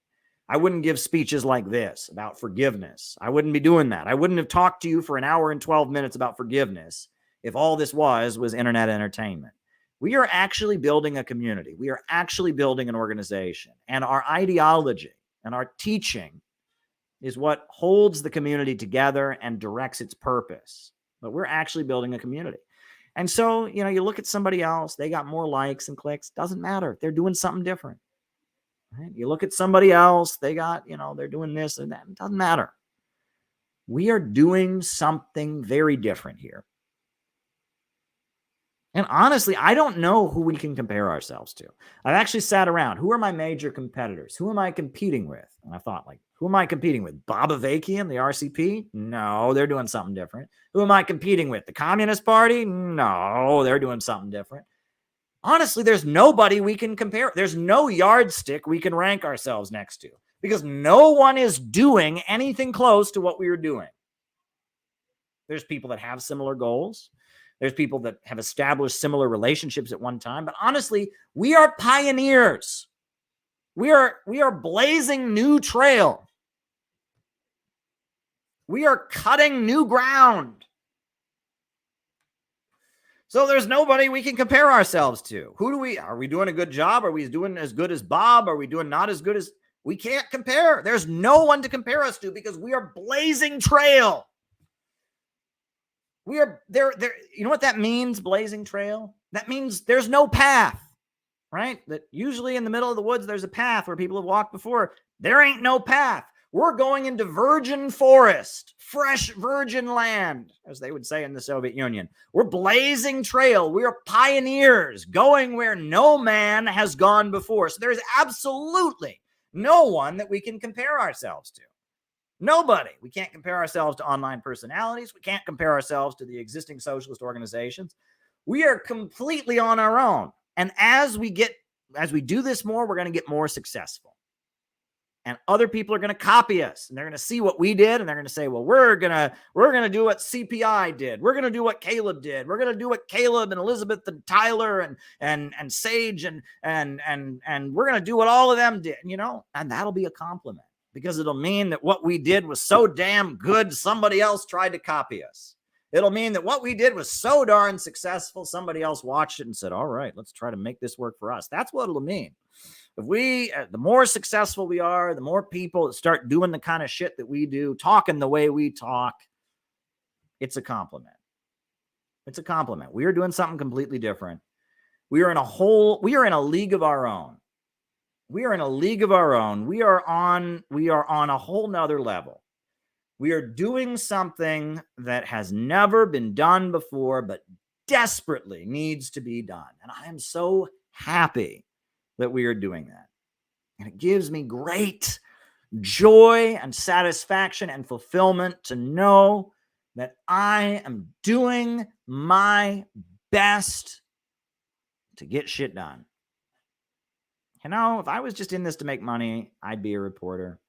I wouldn't give speeches like this about forgiveness. I wouldn't be doing that. I wouldn't have talked to you for an hour and 12 minutes about forgiveness if all this was internet entertainment. We are actually building a community. We are actually building an organization. And our ideology and our teaching is what holds the community together and directs its purpose. But we're actually building a community. And so, you look at somebody else, they got more likes and clicks. Doesn't matter. They're doing something different. Right? You look at somebody else, they got, they're doing this and that. It doesn't matter. We are doing something very different here. And honestly, I don't know who we can compare ourselves to. I've actually sat around. Who are my major competitors? Who am I competing with? And I thought, who am I competing with? Bob Avakian, the RCP? No, they're doing something different. Who am I competing with? The Communist Party? No, they're doing something different. Honestly, there's nobody we can compare. There's no yardstick we can rank ourselves next to because no one is doing anything close to what we are doing. There's people that have similar goals. There's people that have established similar relationships at one time. But honestly, we are pioneers. We are blazing new trail. We are cutting new ground. So there's nobody we can compare ourselves to. Are we doing a good job? Are we doing as good as Bob? Are we doing not as good as, we can't compare. There's no one to compare us to because we are blazing trail. We are there. You know what that means, blazing trail? That means there's no path, right? That usually in the middle of the woods, there's a path where people have walked before. There ain't no path. We're going into virgin forest, fresh virgin land, as they would say in the Soviet Union. We're blazing trail. We are pioneers going where no man has gone before. So there's absolutely no one that we can compare ourselves to. Nobody. We can't compare ourselves to online personalities. We can't compare ourselves to the existing socialist organizations. We are completely on our own. And as we do this more, we're going to get more successful. And other people are going to copy us, and they're going to see what we did, and they're going to say, well, we're going to do what CPI did. We're going to do what Caleb did. We're going to do what Caleb and Elizabeth and Tyler and Sage and we're going to do what all of them did, and that'll be a compliment because it'll mean that what we did was so damn good, somebody else tried to copy us. It'll mean that what we did was so darn successful, somebody else watched it and said, all right, let's try to make this work for us. That's what it'll mean. The more successful we are, the more people that start doing the kind of shit that we do, talking the way we talk, it's a compliment. It's a compliment. We are doing something completely different. We are in a league of our own. We are in a league of our own. We are on a whole nother level. We are doing something that has never been done before, but desperately needs to be done. And I am so happy that we are doing that. And it gives me great joy and satisfaction and fulfillment to know that I am doing my best to get shit done. If I was just in this to make money, I'd be a reporter.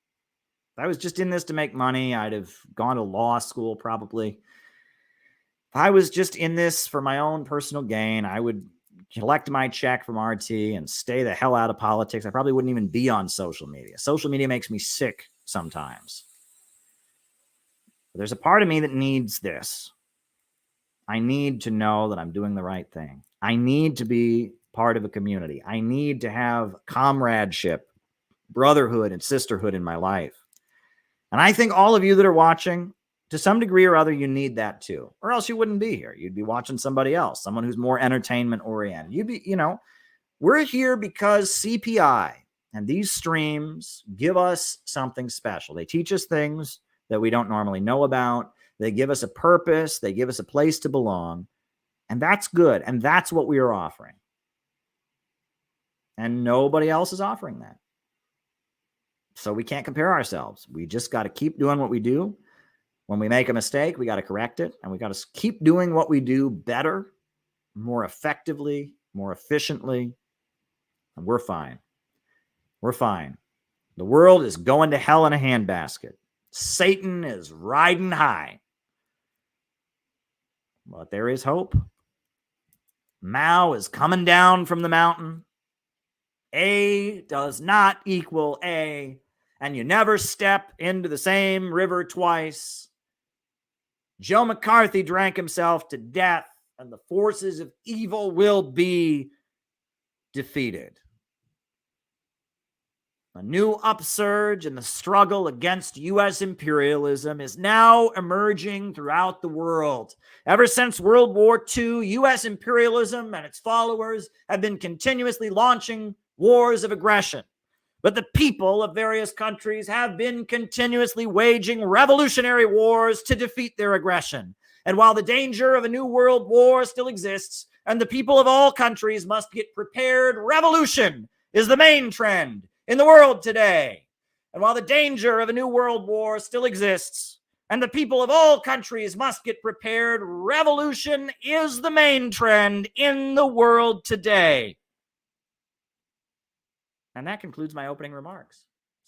If I was just in this to make money, I'd have gone to law school probably. If I was just in this for my own personal gain, I would collect my check from RT and stay the hell out of politics. I probably wouldn't even be on social media. Social media makes me sick sometimes. But there's a part of me that needs this. I need to know that I'm doing the right thing. I need to be part of a community. I need to have comradeship, brotherhood, and sisterhood in my life. And I think all of you that are watching, to some degree or other, you need that too, or else you wouldn't be here. You'd be watching somebody else, someone who's more entertainment oriented. We're here because CPI and these streams give us something special. They teach us things that we don't normally know about. They give us a purpose. They give us a place to belong. And that's good. And that's what we are offering. And nobody else is offering that. So we can't compare ourselves. We just got to keep doing what we do. When we make a mistake, we got to correct it. And we got to keep doing what we do better, more effectively, more efficiently. And we're fine. We're fine. The world is going to hell in a handbasket. Satan is riding high. But there is hope. Mao is coming down from the mountain. A does not equal A, and you never step into the same river twice. Joe McCarthy drank himself to death, and the forces of evil will be defeated. A new upsurge in the struggle against U.S. imperialism is now emerging throughout the world. Ever since World War II, U.S. imperialism and its followers have been continuously launching wars of aggression. But the people of various countries have been continuously waging revolutionary wars to defeat their aggression. And while the danger of a new world war still exists, and the people of all countries must get prepared, revolution is the main trend in the world today. And while the danger of a new world war still exists, and the people of all countries must get prepared, revolution is the main trend in the world today. And that concludes my opening remarks.